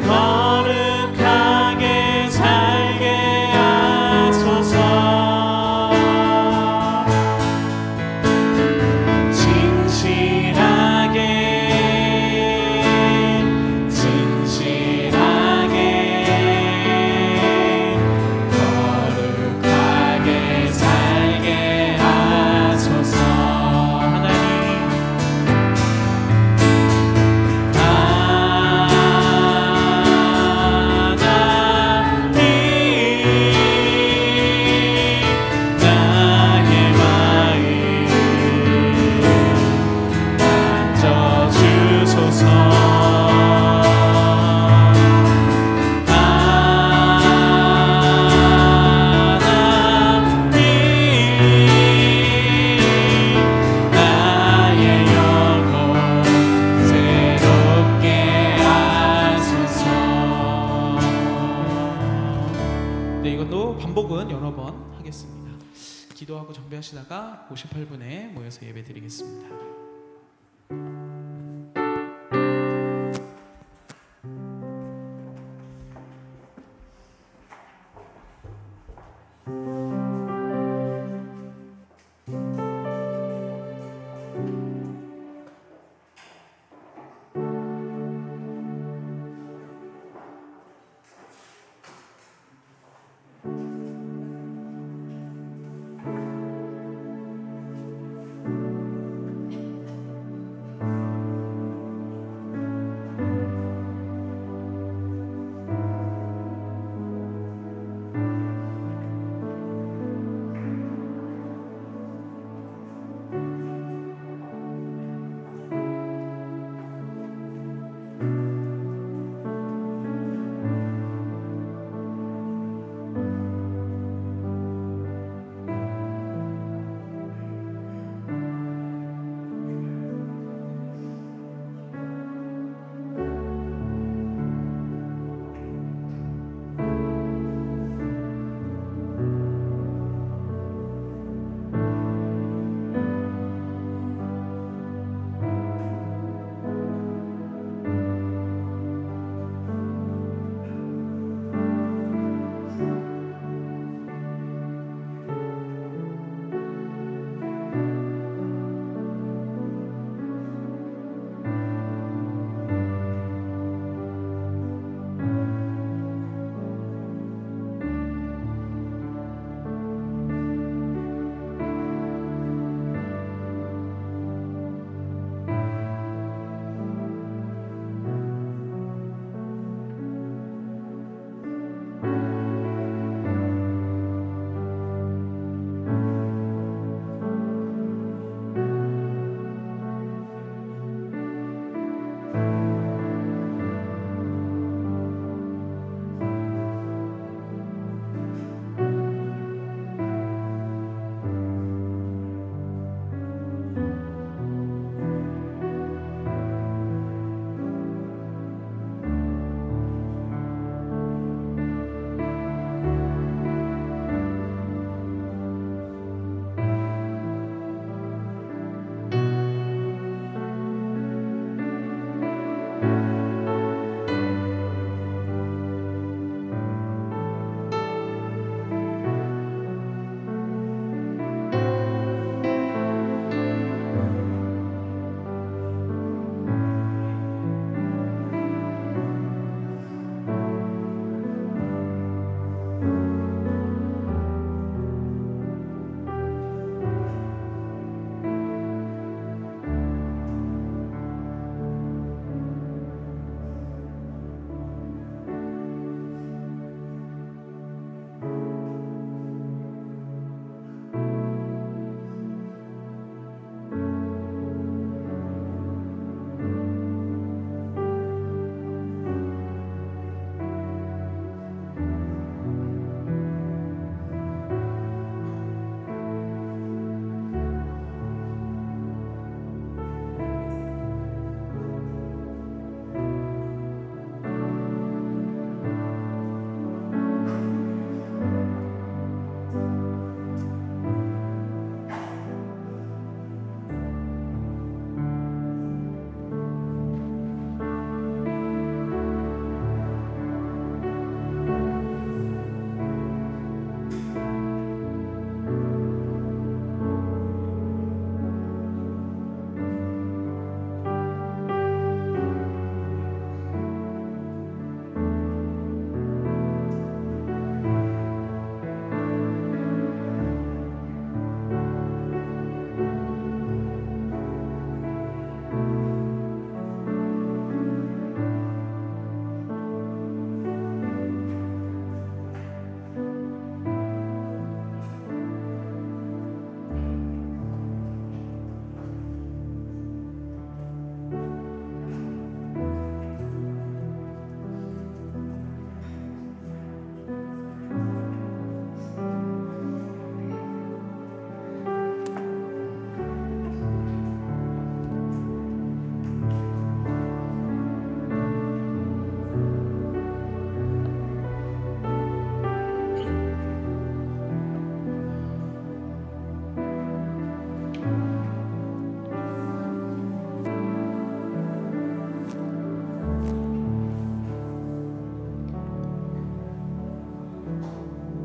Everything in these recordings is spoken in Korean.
거룩하게 살게 하소서. 반복은 여러 번 하겠습니다. 기도하고 정배하시다가 58분에 모여서 예배 드리겠습니다.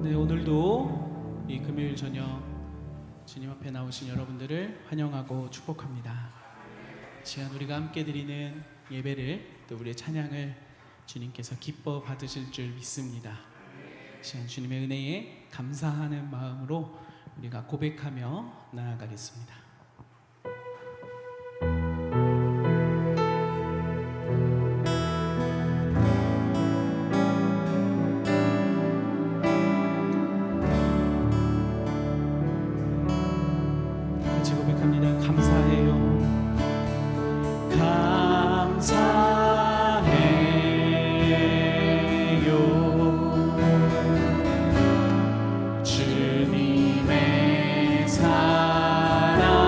네, 오늘도 이 금요일 저녁 주님 앞에 나오신 여러분들을 환영하고 축복합니다. 이 시간 우리가 함께 드리는 예배를 또 우리의 찬양을 주님께서 기뻐 받으실 줄 믿습니다. 이 시간 주님의 은혜에 감사하는 마음으로 우리가 고백하며 나아가겠습니다. 같이 고백합니다. 감사해요. 감사해요. 주님의 사랑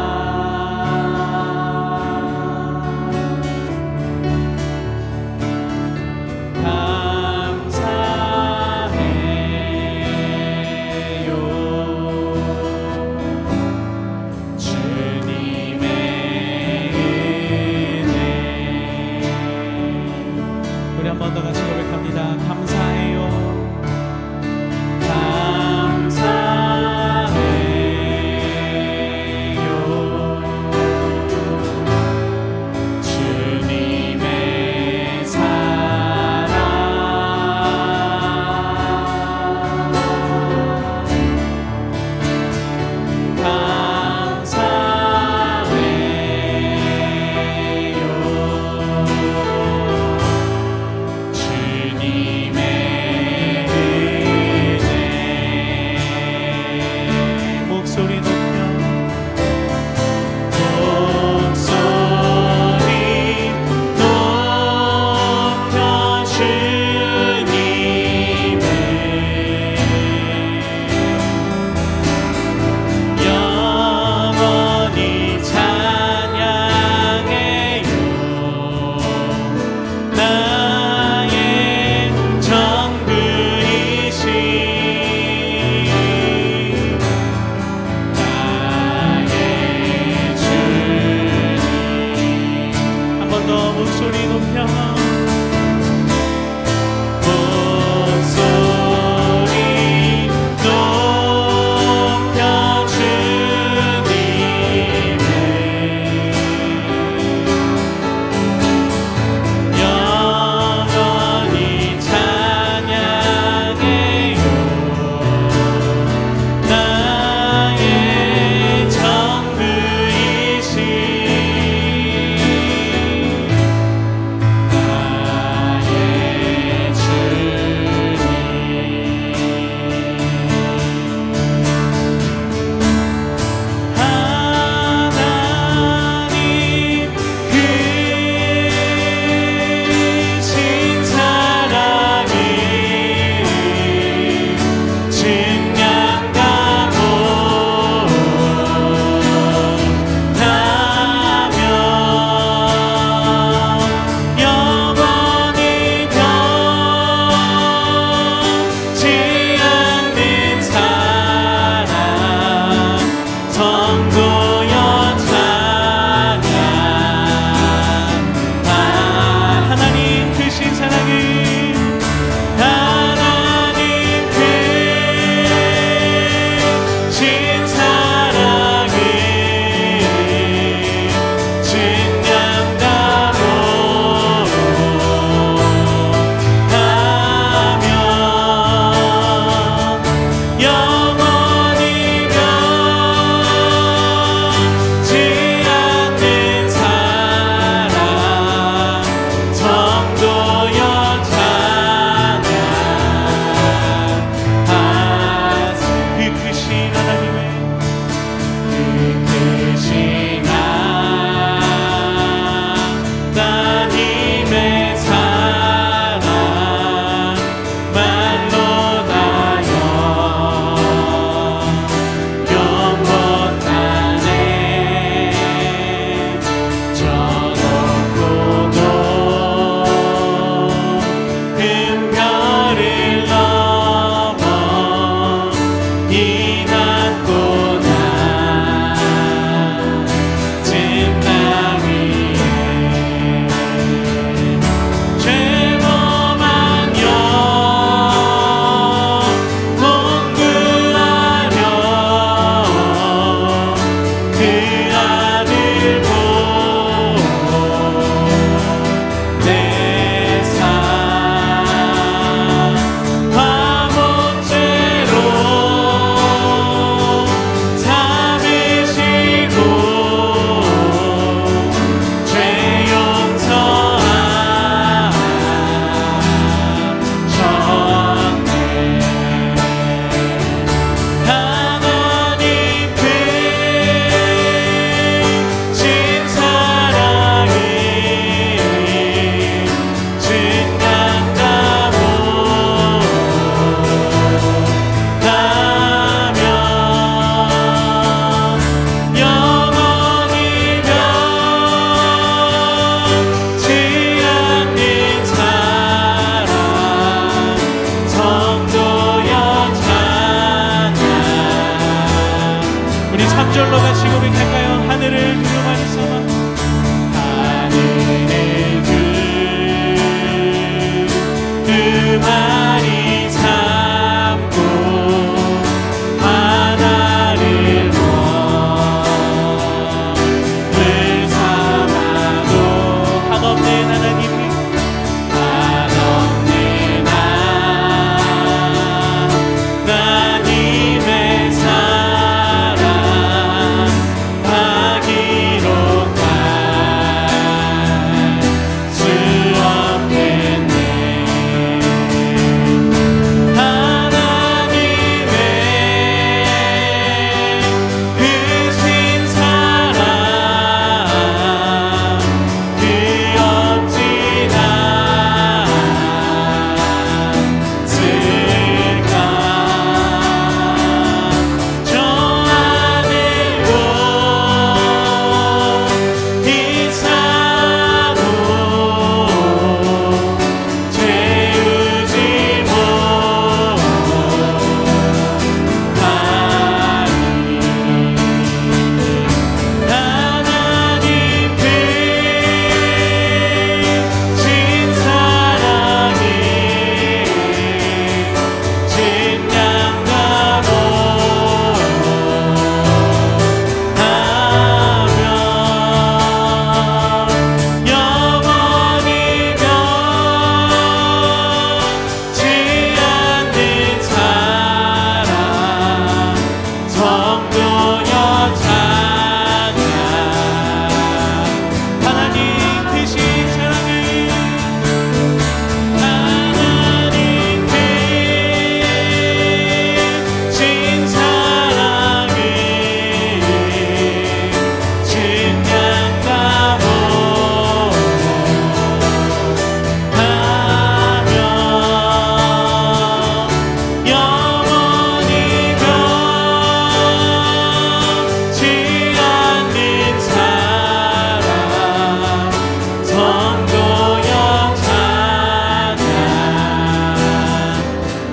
절로 같이 고백할까요? 하늘을 두루마리 삼아 하늘의 두루마리 삼고 바다를 물 삼아도 한없는 하나님이 한없는 하나님의 사랑 하기로 갈 수 없겠네. 하나님의 크신 사랑 그 어찌나 쓸까. 저 하늘로 비싸고 채우지 못하니 하나님 크신 사랑이 진양가로 하며 영원히 변치 않는 사랑 성도여 찬양. 하나님 크신 사랑을 하나님 크신 사랑을 진양가로 하며 영원히 변치 않는 사랑 성도여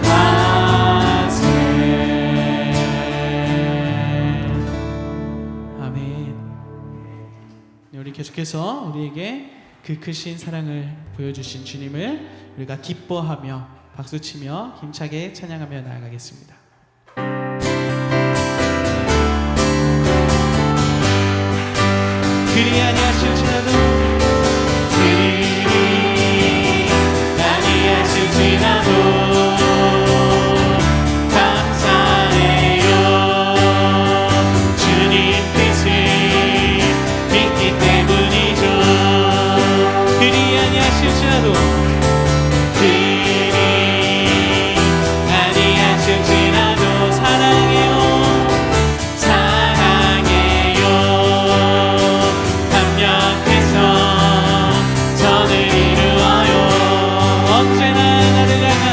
찬양하세. 아멘. 네, 우리 계속해서 우리에게 그 크신 사랑을 보여주신 주님을 우리가 기뻐하며 박수치며 힘차게 찬양하며 나아가겠습니다. 그리 아니하실지라도 그리 아니하실지라도 감사해요. 주님 뜻을 믿기 때문이죠. 그리 아니하실지라도 그리 아니하실지라도 사랑해요. 사랑해요. 합력해서 선을 이루어요. 언제나 나를 향한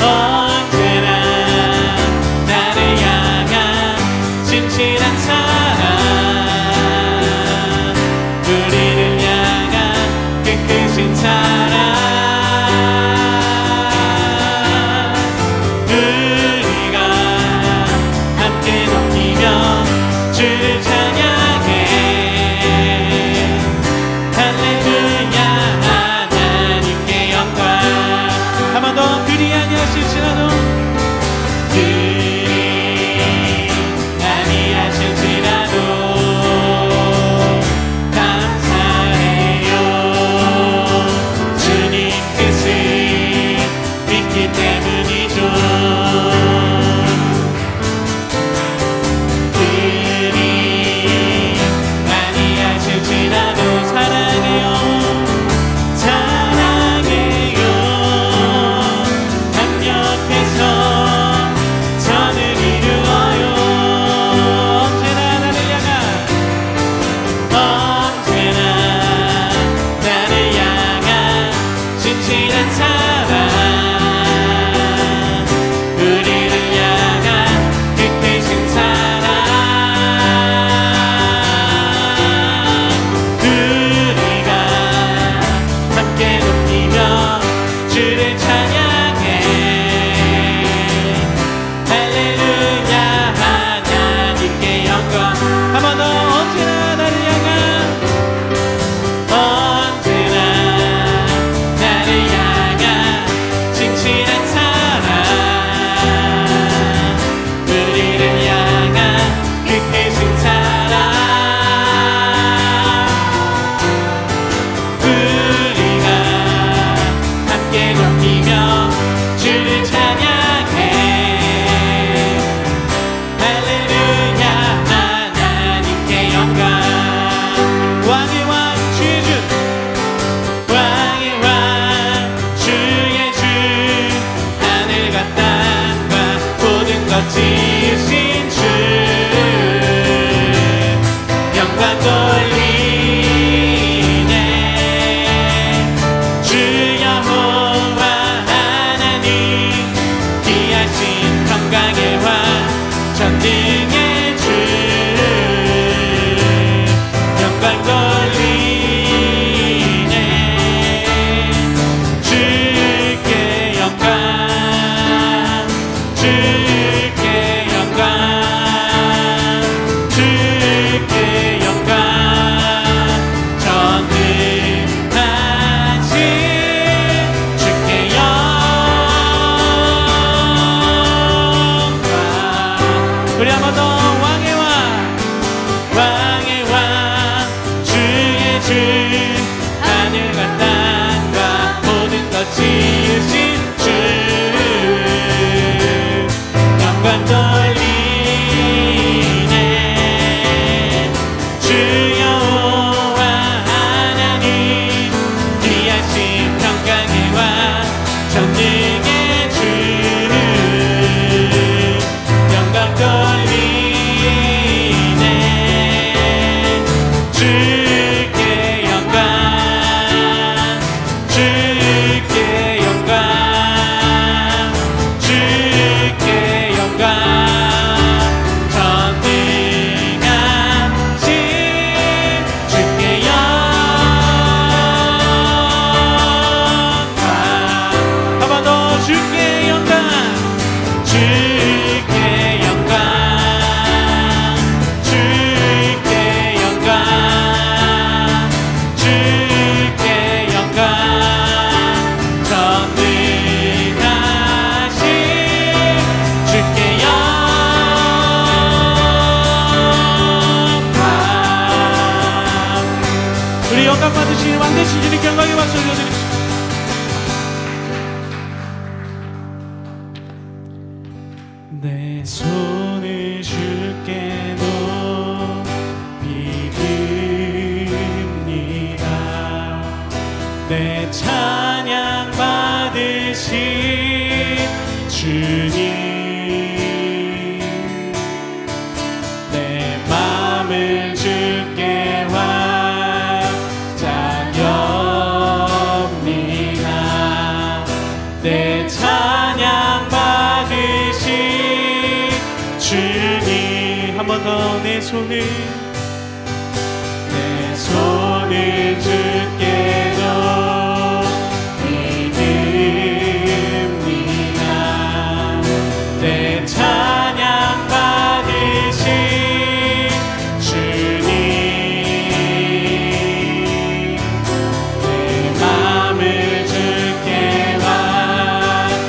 언제나 나를 향한 진실한 사랑 우리를 향한 그 크신 사랑 우리가 함께 높이며 주를 찬양해. 할렐루야 하나님께 영광. 한 번 더 그리 아니하실지라도 그리 아니하실지라도 감사해요. 주님 뜻을 믿기 때문이죠. 그리 아니하실지라도 사랑해요. 사랑해요. 합력해서 선을 이루어요. 언제나 나를 향한 언제나 나를 향한 진실한 사랑 우리를 향한 그 크신 사랑 우리가 함께 높이며 주를 찬양해. 할렐루야 하나님께 전능의 주는 영광 돌리네. 주께 영광, 주께 영광, 주께 영광. 전능하신 주께 영광. 한 번 더 주께 영광, 주께 영광, 주께 영광, 주께 영광. 전능하신 주께 영광. 우리 영광 받으시는 왕 대신 주님께 영광의 박수 올려드립니다. 내 손을 주께 높이 듭니다. 내 찬양 받으신 주님, 내 맘을 주께 완전합니다. 내 찬양 받으신 주님. 한 번 더 내 손을 주께 높이 듭니다. 내 찬양 받으신 주님, 내 맘을 주께 완전합니다.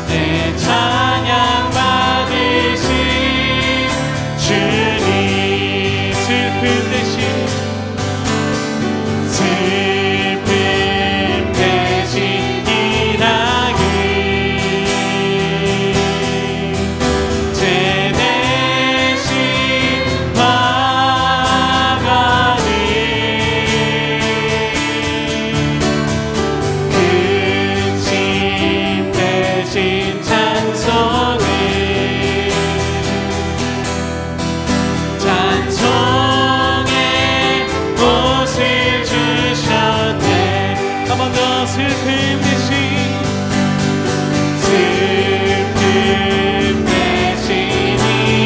내 찬양 받으신 주님. 슬픔 대신 일하기, 제 대신 화가니 근심 대신 찬송을 찬송의 옷을 주셨네. 한 번 더 슬픔 대신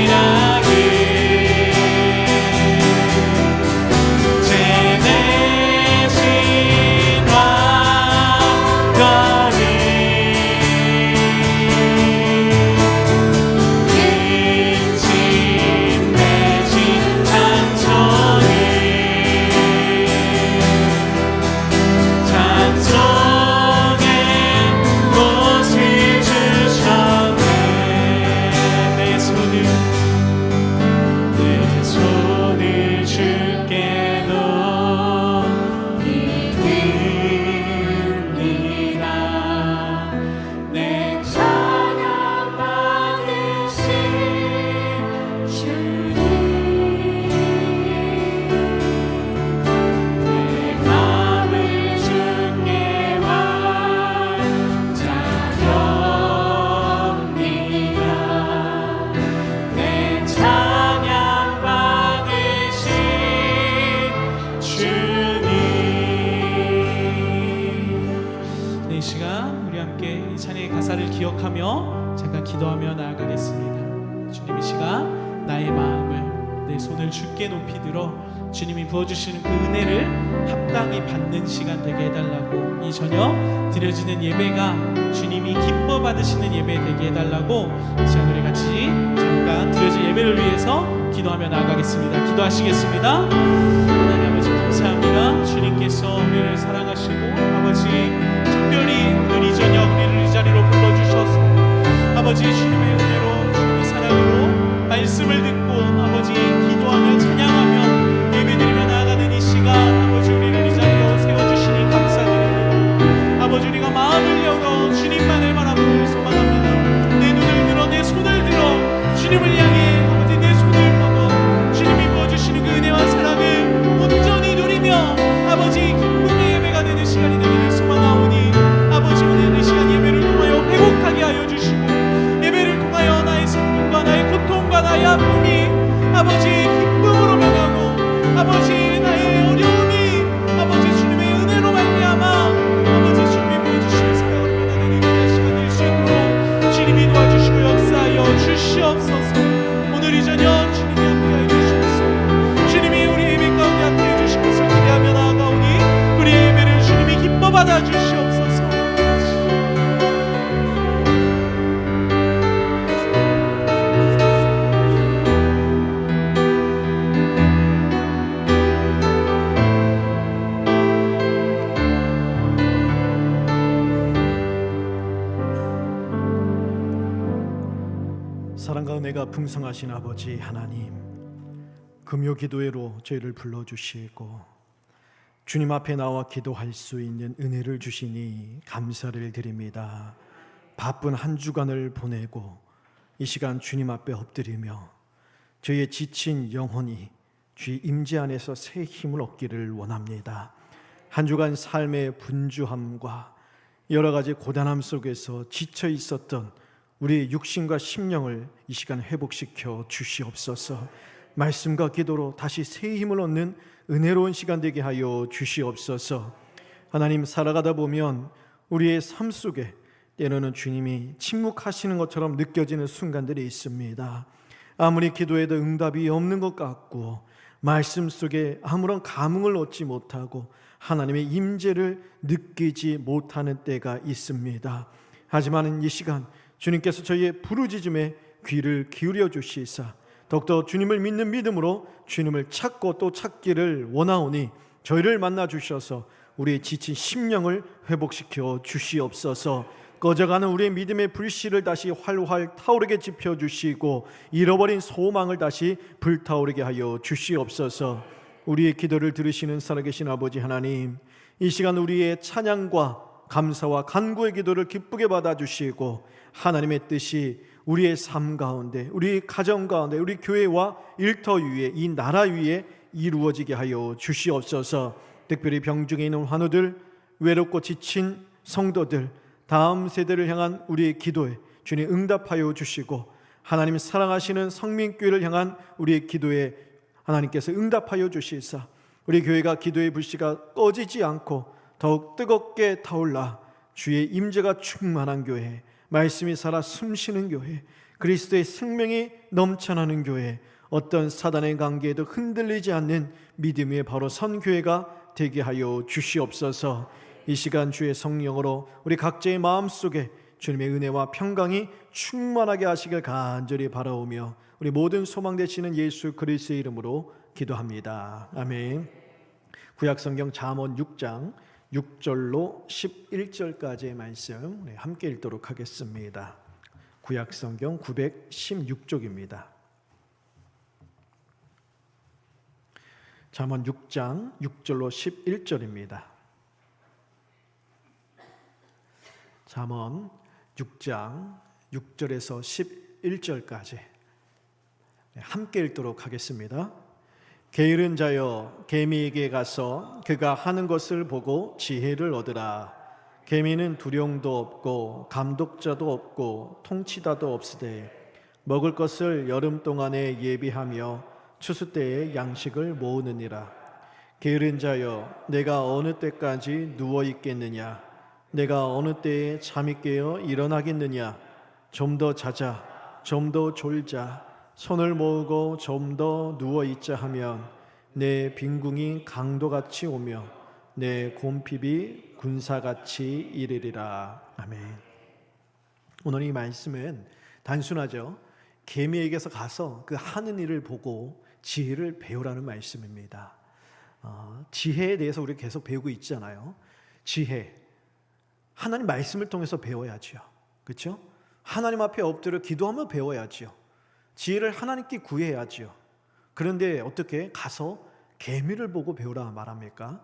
일하기, 제 대신 화가니 근심 대신 찬송을 찬송의 옷을 주셨네. 내 손을 주께 높이 듭니다. 내 찬양 받으신 주님, 내 맘을 주께 완전합니다. 내 찬양 받으신 주님. 네, 이 시간 우리 함께 이 찬양의 가사를 기억하며 잠깐 기도하며 나아가겠습니다. 주님, 이 시간 나의 마음을, 내 손을 주께 높이 들어 주님이 부어주시는 그 은혜를 합당히 받는 시간 되게 해달라고, 이 저녁 드려지는 예배가 주님이 기뻐 받으시는 예배 되게 해달라고 이 시간 우리 같이 잠깐 드려질 예배를 위해서 기도하며 나아가겠습니다. 기도하시겠습니다. 하나님 아버지 감사합니다. 주님께서 우리를 사랑하시고 아버지 특별히 오늘 이 저녁 우리를 이 자리로 불러주셔서 아버지 주님의 은혜로, 주님의 사랑으로 말씀을 듣고 아버지 기도하며 찬양하며 예배드리며 나아가는 이 시간, 아버지 우리를 이 자리로 세워주시니 감사드립니다. 아버지 우리가 마음을 열어 주님만을 바라보고 소망합니다. 내 눈을 들어, 내 손을 들어 주님을 향해 아버지 내 손을 뻗어 주님이 부어주시는 그 은혜와 사랑을 온전히 누리며 아버지 받아 주시옵소서. 사랑과 은혜가 풍성하신 아버지 하나님, 금요 기도회로 저희를 불러주시고 주님 앞에 나와 기도할 수 있는 은혜를 주시니 감사를 드립니다. 바쁜 한 주간을 보내고 이 시간 주님 앞에 엎드리며 저희의 지친 영혼이 주의 임재 안에서 새 힘을 얻기를 원합니다. 한 주간 삶의 분주함과 여러 가지 고단함 속에서 지쳐 있었던 우리의 육신과 심령을 이 시간 회복시켜 주시옵소서. 말씀과 기도로 다시 새 힘을 얻는 은혜로운 시간 되게 하여 주시옵소서. 하나님, 살아가다 보면 우리의 삶 속에 때로는 주님이 침묵하시는 것처럼 느껴지는 순간들이 있습니다. 아무리 기도해도 응답이 없는 것 같고 말씀 속에 아무런 감흥을 얻지 못하고 하나님의 임재를 느끼지 못하는 때가 있습니다. 하지만 이 시간 주님께서 저희의 부르짖음에 귀를 기울여 주시사 더욱더 주님을 믿는 믿음으로 주님을 찾고 또 찾기를 원하오니 저희를 만나 주셔서 우리의 지친 심령을 회복시켜 주시옵소서. 꺼져가는 우리의 믿음의 불씨를 다시 활활 타오르게 지펴주시고 잃어버린 소망을 다시 불타오르게 하여 주시옵소서. 우리의 기도를 들으시는 살아계신 아버지 하나님, 이 시간 우리의 찬양과 감사와 간구의 기도를 기쁘게 받아주시고 하나님의 뜻이 우리의 삶 가운데, 우리 가정 가운데, 우리 교회와 일터 위에, 이 나라 위에 이루어지게 하여 주시옵소서. 특별히 병중에 있는 환우들, 외롭고 지친 성도들, 다음 세대를 향한 우리의 기도에 주님 응답하여 주시고 하나님 사랑하시는 성민교회를 향한 우리의 기도에 하나님께서 응답하여 주시사 우리 교회가 기도의 불씨가 꺼지지 않고 더욱 뜨겁게 타올라 주의 임재가 충만한 교회, 말씀이 살아 숨쉬는 교회, 그리스도의 생명이 넘쳐나는 교회, 어떤 사단의 관계에도 흔들리지 않는 믿음 위에 바로 선 교회가 되게 하여 주시옵소서. 이 시간 주의 성령으로 우리 각자의 마음속에 주님의 은혜와 평강이 충만하게 하시길 간절히 바라오며 우리 모든 소망 되시는 예수 그리스도의 이름으로 기도합니다. 아멘. 구약성경 잠언 6장 6절로 11절까지의 말씀 우리 함께 읽도록 하겠습니다. 구약성경 916쪽입니다. 잠언 6장 6절로 11절입니다. 잠언 6장 6절에서 11절까지 함께 읽도록 하겠습니다. 게으른 자여, 개미에게 가서 그가 하는 것을 보고 지혜를 얻으라. 개미는 두령도 없고 감독자도 없고 통치다도 없으되 먹을 것을 여름 동안에 예비하며 추수 때에 양식을 모으느니라. 게으른 자여, 내가 어느 때까지 누워 있겠느냐? 내가 어느 때에 잠이 깨어 일어나겠느냐? 좀 더 자자, 좀 더 졸자, 손을 모으고 좀 더 누워 있자 하면 내 빈궁이 강도같이 오며 내 곰핍이 군사같이 이르리라. 아멘. 오늘 이 말씀은 단순하죠. 개미에게서 가서 그 하는 일을 보고 지혜를 배우라는 말씀입니다. 지혜에 대해서 우리가 계속 배우고 있잖아요. 지혜, 하나님 말씀을 통해서 배워야죠. 그렇죠? 하나님 앞에 엎드려 기도하며 배워야죠. 지혜를 하나님께 구해야죠. 그런데 어떻게 가서 개미를 보고 배우라 말합니까?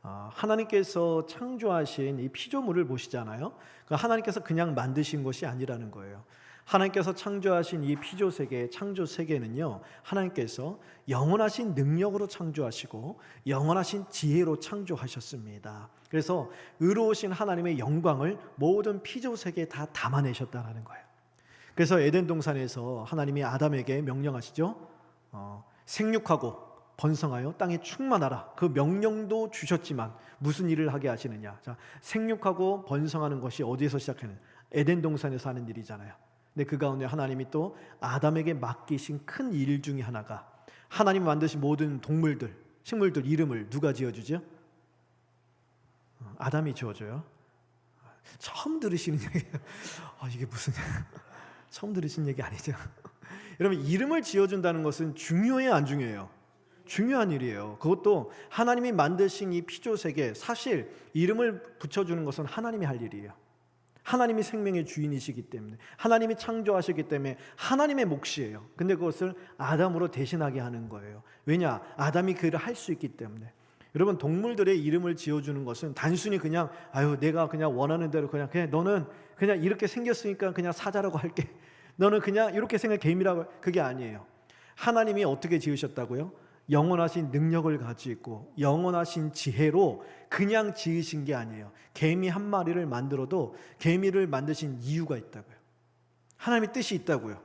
하나님께서 창조하신 이 피조물을 보시잖아요. 하나님께서 그냥 만드신 것이 아니라는 거예요. 하나님께서 창조하신 이 피조세계, 창조세계는요, 하나님께서 영원하신 능력으로 창조하시고 영원하신 지혜로 창조하셨습니다. 그래서 의로우신 하나님의 영광을 모든 피조세계에 다 담아내셨다는 거예요. 그래서 에덴 동산에서 하나님이 아담에게 명령하시죠. 생육하고 번성하여 땅에 충만하라. 그 명령도 주셨지만 무슨 일을 하게 하시느냐? 자, 생육하고 번성하는 것이 어디에서 시작하는? 에덴 동산에서 하는 일이잖아요. 근데 그 가운데 하나님이 또 아담에게 맡기신 큰 일 중에 하나가 하나님 만드신 모든 동물들, 식물들 이름을 누가 지어주죠? 아담이 지어줘요. 처음 들으시는 얘기예요. 이게 무슨 처음 들으신 얘기 아니죠? 여러분, 이름을 지어준다는 것은 중요해요, 안 중요해요? 중요한 일이에요. 그것도 하나님이 만드신 이 피조세계, 사실 이름을 붙여주는 것은 하나님이 할 일이에요. 하나님이 생명의 주인이시기 때문에, 하나님이 창조하시기 때문에 하나님의 몫이에요. 근데 그것을 아담으로 대신하게 하는 거예요. 왜냐? 아담이 그 일을 할 수 있기 때문에. 여러분, 동물들의 이름을 지어주는 것은 단순히 그냥 내가 그냥 원하는 대로 그냥 너는 그냥 이렇게 생겼으니까 그냥 사자라고 할게, 너는 그냥 이렇게 생긴 개미라고, 그게 아니에요. 하나님이 어떻게 지으셨다고요? 영원하신 능력을 가지고 영원하신 지혜로 그냥 지으신 게 아니에요. 개미 한 마리를 만들어도 개미를 만드신 이유가 있다고요. 하나님의 뜻이 있다고요.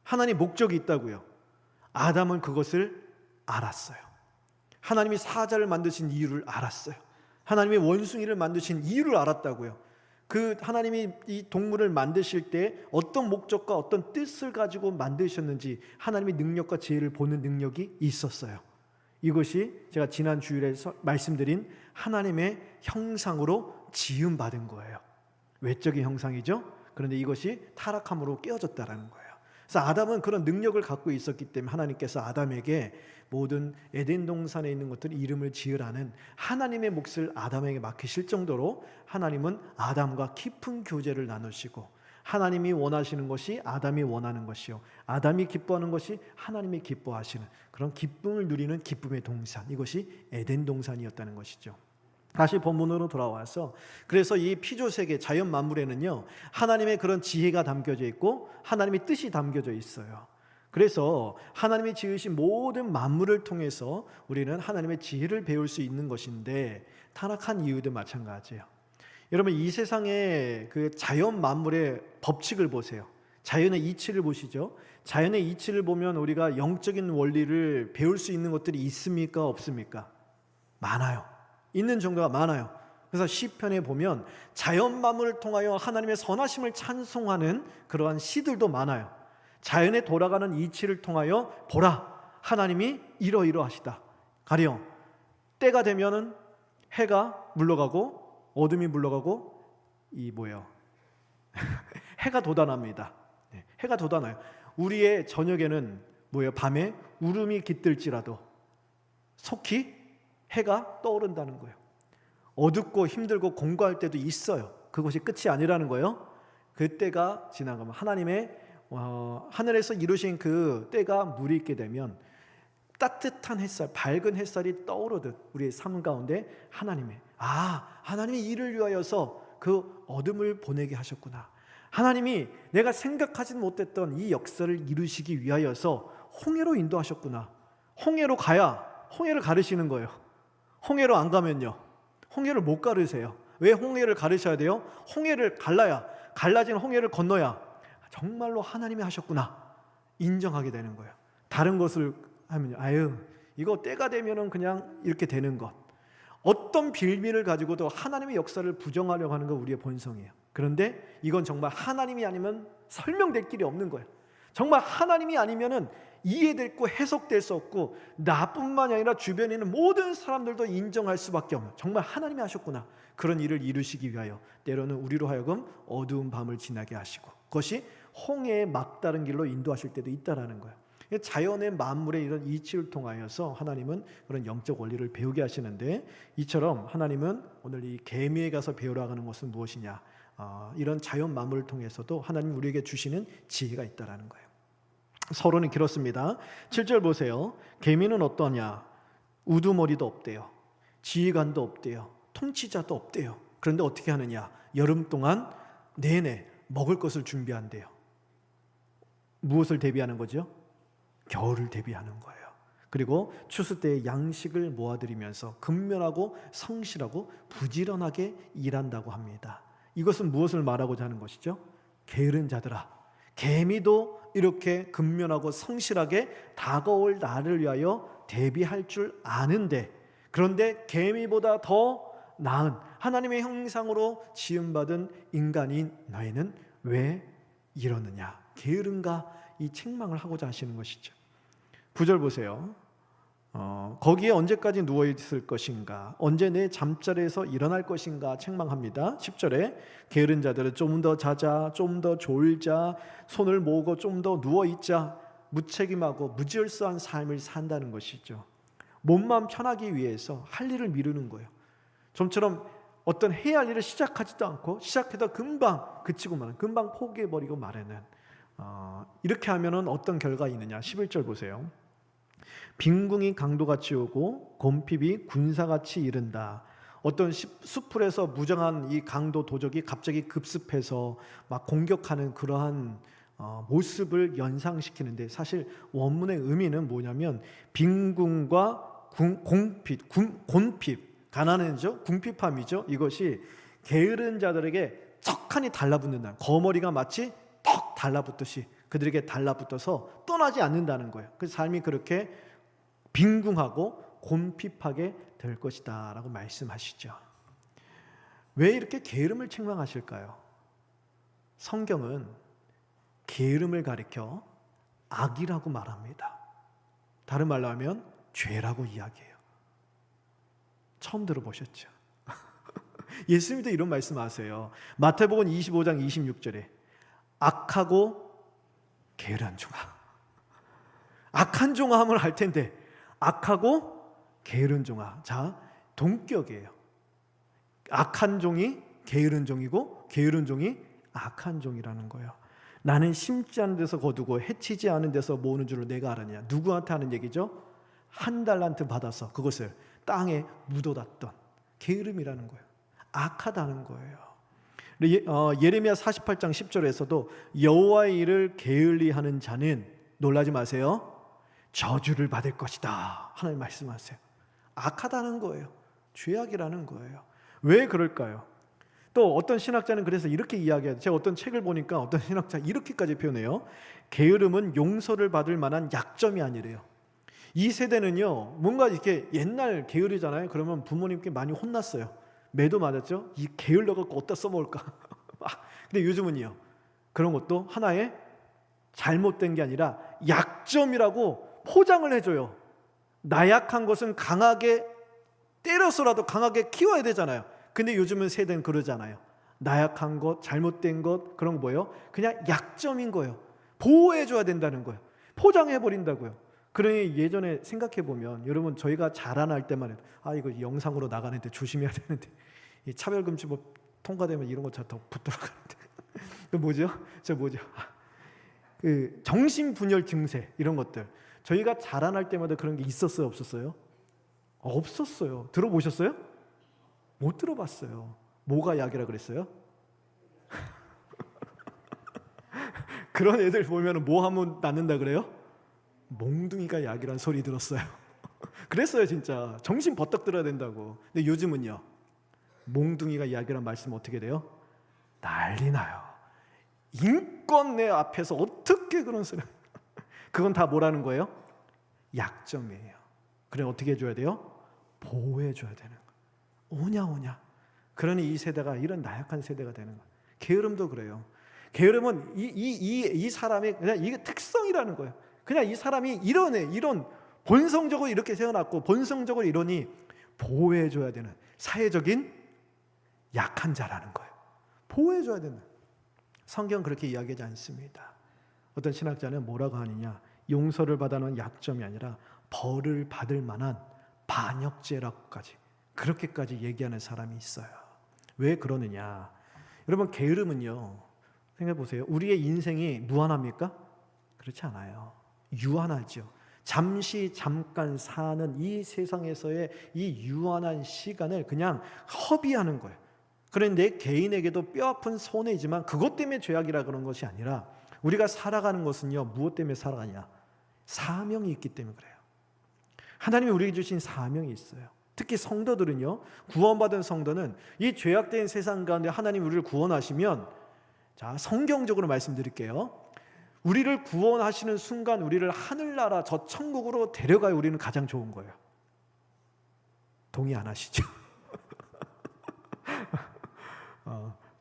하나님의 목적이 있다고요. 아담은 그것을 알았어요. 하나님이 사자를 만드신 이유를 알았어요. 하나님이 원숭이를 만드신 이유를 알았다고요. 그 하나님이 이 동물을 만드실 때 어떤 목적과 어떤 뜻을 가지고 만드셨는지 하나님의 능력과 지혜를 보는 능력이 있었어요. 이것이 제가 지난 주일에 말씀드린 하나님의 형상으로 지음받은 거예요. 외적인 형상이죠. 그런데 이것이 타락함으로 깨어졌다라는 거예요. 그래서 아담은 그런 능력을 갖고 있었기 때문에 하나님께서 아담에게 모든 에덴 동산에 있는 것들 이름을 지으라는 하나님의 몫을 아담에게 맡기실 정도로 하나님은 아담과 깊은 교제를 나누시고, 하나님이 원하시는 것이 아담이 원하는 것이요, 아담이 기뻐하는 것이 하나님이 기뻐하시는 그런 기쁨을 누리는 기쁨의 동산, 이것이 에덴 동산이었다는 것이죠. 다시 본문으로 돌아와서, 그래서 이 피조세계 자연 만물에는요 하나님의 그런 지혜가 담겨져 있고 하나님의 뜻이 담겨져 있어요. 그래서 하나님이 지으신 모든 만물을 통해서 우리는 하나님의 지혜를 배울 수 있는 것인데, 타락한 이유도 마찬가지예요. 여러분, 이 세상의 그 자연 만물의 법칙을 보세요. 자연의 이치를 보시죠. 자연의 이치를 보면 우리가 영적인 원리를 배울 수 있는 것들이 있습니까, 없습니까? 많아요. 있는 정도가 많아요. 그래서 시편에 보면 자연 만물을 통하여 하나님의 선하심을 찬송하는 그러한 시들도 많아요. 자연에 돌아가는 이치를 통하여 보라, 하나님이 이러이러하시다. 가령 때가 되면은 해가 물러가고 어둠이 물러가고 해가 돋아납니다. 해가 돋아나요. 우리의 저녁에는 밤에 울음이 깃들지라도 속히 해가 떠오른다는 거예요. 어둡고 힘들고 공고할 때도 있어요. 그것이 끝이 아니라는 거예요. 그 때가 지나가면 하나님의 하늘에서 이루신 그 때가 무르익게 되면 따뜻한 햇살, 밝은 햇살이 떠오르듯 우리의 삶 가운데 하나님이 이를 위하여서 그 어둠을 보내게 하셨구나. 하나님이 내가 생각하지 못했던 이 역사를 이루시기 위하여서 홍해로 인도하셨구나. 홍해로 가야 홍해를 가르시는 거예요. 홍해로 안 가면요, 홍해를 못 가르세요. 왜 홍해를 가르셔야 돼요? 홍해를 갈라진 홍해를 건너야 정말로 하나님이 하셨구나 인정하게 되는 거예요. 다른 것을 하면 이거 때가 되면은 그냥 이렇게 되는 것, 어떤 빌미를 가지고도 하나님의 역사를 부정하려고 하는 건 우리의 본성이에요. 그런데 이건 정말 하나님이 아니면 설명될 길이 없는 거예요. 정말 하나님이 아니면은 이해될 거 해석될 수 없고, 나뿐만이 아니라 주변에 있는 모든 사람들도 인정할 수밖에 없는, 정말 하나님이 하셨구나, 그런 일을 이루시기 위하여 때로는 우리로 하여금 어두운 밤을 지나게 하시고, 그것이 홍해의 막다른 길로 인도하실 때도 있다라는 거예요. 자연의 만물의 이런 이치를 통하여서 하나님은 그런 영적 원리를 배우게 하시는데, 이처럼 하나님은 오늘 이 개미에 가서 배우러 가는 것은 무엇이냐, 이런 자연 만물을 통해서도 하나님 우리에게 주시는 지혜가 있다라는 거예요. 서론이 길었습니다. 7절 보세요. 개미는 어떠냐? 우두머리도 없대요. 지휘관도 없대요. 통치자도 없대요. 그런데 어떻게 하느냐? 여름 동안 내내 먹을 것을 준비한대요. 무엇을 대비하는 거죠? 겨울을 대비하는 거예요. 그리고 추수 때의 양식을 모아들이면서 근면하고 성실하고 부지런하게 일한다고 합니다. 이것은 무엇을 말하고자 하는 것이죠? 게으른 자들아, 개미도 이렇게 근면하고 성실하게 다가올 날을 위하여 대비할 줄 아는데, 그런데 개미보다 더 나은 하나님의 형상으로 지음받은 인간인 너희는 왜 이러느냐, 게으른가, 이 책망을 하고자 하시는 것이죠. 9절 보세요. 거기에 언제까지 누워 있을 것인가, 언제 내 잠자리에서 일어날 것인가 책망합니다. 10절에 게으른 자들은 좀 더 자자, 좀 더 졸자, 손을 모으고 좀 더 누워 있자, 무책임하고 무질서한 삶을 산다는 것이죠. 몸만 편하기 위해서 할 일을 미루는 거예요. 좀처럼 어떤 해야 할 일을 시작하지도 않고 시작해도 금방 그치고 마는, 금방 포기해버리고 말하는, 이렇게 하면은 어떤 결과가 있느냐. 11절 보세요. 빈궁이 강도같이 오고 곰핍이 군사같이 이른다. 어떤 수풀에서 무정한 이 강도 도적이 갑자기 급습해서 막 공격하는 그러한 모습을 연상시키는데, 사실 원문의 의미는 뭐냐면 빈궁과 곤핍, 가난해죠, 궁핍함이죠. 이것이 게으른 자들에게 척하니 달라붙는다. 거머리가 마치 턱 달라붙듯이 그들에게 달라붙어서 떠나지 않는다는 거예요. 그 삶이 그렇게 빈궁하고 곤핍하게 될 것이다 라고 말씀하시죠. 왜 이렇게 게으름을 책망하실까요? 성경은 게으름을 가리켜 악이라고 말합니다. 다른 말로 하면 죄라고 이야기해요. 처음 들어보셨죠? 예수님도 이런 말씀하세요. 마태복음 25장 26절에 악하고 게으른 종아. 악한 종아함을 할 텐데 악하고 게으른 종아. 자, 동격이에요. 악한 종이 게으른 종이고 게으른 종이 악한 종이라는 거예요. 나는 심지 않은 데서 거두고 해치지 않은 데서 모으는 줄을 내가 알았냐. 누구한테 하는 얘기죠? 한 달란트 받아서 그것을 땅에 묻어놨던 게으름이라는 거예요. 악하다는 거예요. 예레미야 48장 10절에서도 여호와의 일을 게을리 하는 자는 놀라지 마세요. 저주를 받을 것이다. 하나님 말씀하세요. 악하다는 거예요. 죄악이라는 거예요. 왜 그럴까요? 또 어떤 신학자는 그래서 이렇게 이야기해요. 제가 어떤 책을 보니까 어떤 신학자 이렇게까지 표현해요. 게으름은 용서를 받을 만한 약점이 아니래요. 이 세대는요, 뭔가 이렇게 옛날 게으르잖아요. 그러면 부모님께 많이 혼났어요. 매도 맞았죠. 이 게을러갖고 어디다 써먹을까. 근데 요즘은요, 그런 것도 하나의 잘못된 게 아니라 약점이라고 포장을 해줘요. 나약한 것은 강하게 때려서라도 강하게 키워야 되잖아요. 근데 요즘은 세대는 그러잖아요. 나약한 것, 잘못된 것, 그런 거 뭐예요? 그냥 약점인 거예요. 보호해줘야 된다는 거예요. 포장해버린다고요. 그러니 예전에 생각해보면, 여러분 저희가 자라날 때만 해도 이거 영상으로 나가는데 조심해야 되는데, 이 차별금지법 통과되면 이런 거 다 더 붙도록 하는데 그 뭐죠? 그 정신분열 증세 이런 것들, 저희가 자라날 때마다 그런 게 있었어요, 없었어요? 없었어요. 들어보셨어요? 못 들어봤어요. 뭐가 약이라 그랬어요? 그런 애들 보면 뭐 하면 낫는다 그래요? 몽둥이가 약이란 소리 들었어요. 그랬어요, 진짜. 정신 버떡 들어야 된다고. 근데 요즘은요, 몽둥이가 약이란 말씀 어떻게 돼요? 난리 나요. 인권내 앞에서 어떻게 그런 소리. 그건 다 뭐라는 거예요? 약점이에요. 그래, 어떻게 해줘야 돼요? 보호해줘야 되는 거예요. 오냐. 그러니 이 세대가 이런 나약한 세대가 되는 거예요. 게으름도 그래요. 게으름은 이 사람의 그냥 이게 특성이라는 거예요. 그냥 이 사람이 이런 본성적으로 이렇게 태어났고 본성적으로 이러니 보호해줘야 되는 사회적인 약한 자라는 거예요. 보호해줘야 되는. 성경은 그렇게 이야기하지 않습니다. 어떤 신학자는 뭐라고 하느냐, 용서를 받아놓은 약점이 아니라 벌을 받을 만한 반역죄라고까지, 그렇게까지 얘기하는 사람이 있어요. 왜 그러느냐, 여러분 게으름은요, 생각해보세요. 우리의 인생이 무한합니까? 그렇지 않아요. 유한하죠. 잠깐 사는 이 세상에서의 이 유한한 시간을 그냥 허비하는 거예요. 그런데 내 개인에게도 뼈아픈 손해이지만 그것 때문에 죄악이라 그런 것이 아니라, 우리가 살아가는 것은요, 무엇 때문에 살아가냐? 사명이 있기 때문에 그래요. 하나님이 우리에게 주신 사명이 있어요. 특히 성도들은요, 구원받은 성도는 이 죄악된 세상 가운데 하나님 우리를 구원하시면, 자, 성경적으로 말씀드릴게요. 우리를 구원하시는 순간 우리를 하늘나라 저 천국으로 데려가야 우리는 가장 좋은 거예요. 동의 안 하시죠?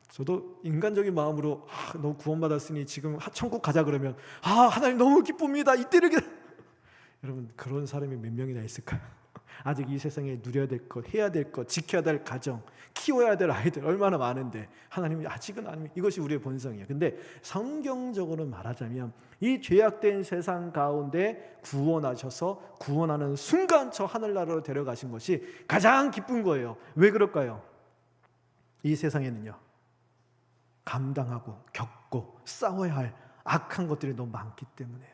저도 인간적인 마음으로 너 구원받았으니 지금 천국 가자 그러면 하나님 너무 기쁩니다. 이때를 여러분 그런 사람이 몇 명이나 있을까요? 아직 이 세상에 누려야 될 것, 해야 될 것, 지켜야 될 가정, 키워야 될 아이들 얼마나 많은데 하나님이 아직은 아닙니다. 이것이 우리의 본성이에요. 근데 성경적으로 말하자면 이 죄악된 세상 가운데 구원하셔서 구원하는 순간 저 하늘나라로 데려가신 것이 가장 기쁜 거예요. 왜 그럴까요? 이 세상에는요 감당하고 겪고 싸워야 할 악한 것들이 너무 많기 때문에요.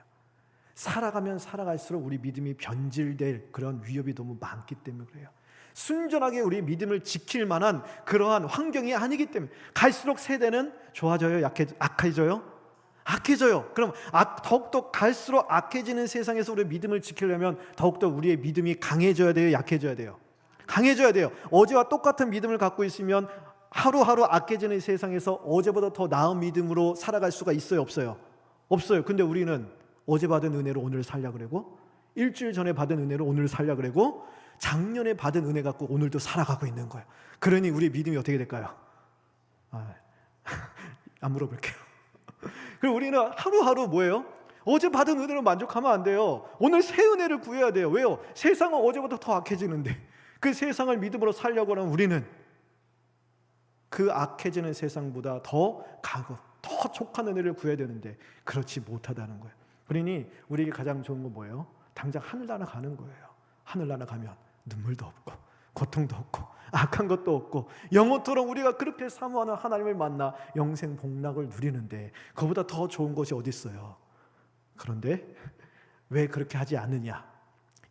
살아가면 살아갈수록 우리 믿음이 변질될 그런 위협이 너무 많기 때문에 그래요. 순전하게 우리 믿음을 지킬 만한 그러한 환경이 아니기 때문에 갈수록 세대는 좋아져요, 악해져요? 악해져요. 그럼 더욱더 갈수록 악해지는 세상에서 우리 믿음을 지키려면 더욱더 우리의 믿음이 강해져야 돼요, 약해져야 돼요? 강해져야 돼요. 어제와 똑같은 믿음을 갖고 있으면 하루하루 악해지는 세상에서 어제보다 더 나은 믿음으로 살아갈 수가 있어요, 없어요? 없어요. 근데 우리는 어제 받은 은혜로 오늘 살려 그러고 일주일 전에 받은 은혜로 오늘 살려 그러고 작년에 받은 은혜 갖고 오늘도 살아가고 있는 거예요. 그러니 우리 믿음이 어떻게 될까요? 안 물어볼게요. 그리고 우리는 하루하루 뭐예요? 어제 받은 은혜로 만족하면 안 돼요. 오늘 새 은혜를 구해야 돼요. 왜요? 세상은 어제보다 더 악해지는데 그 세상을 믿음으로 살려고 하는 우리는 그 악해지는 세상보다 더 강고 더 촉한 은혜를 구해야 되는데 그렇지 못하다는 거예요. 그러니 우리에게 가장 좋은 건 뭐예요? 당장 하늘나라 가는 거예요. 하늘나라 가면 눈물도 없고 고통도 없고 악한 것도 없고 영원토록 우리가 그렇게 사모하는 하나님을 만나 영생 복락을 누리는데 그보다 더 좋은 것이 어디 있어요? 그런데 왜 그렇게 하지 않느냐?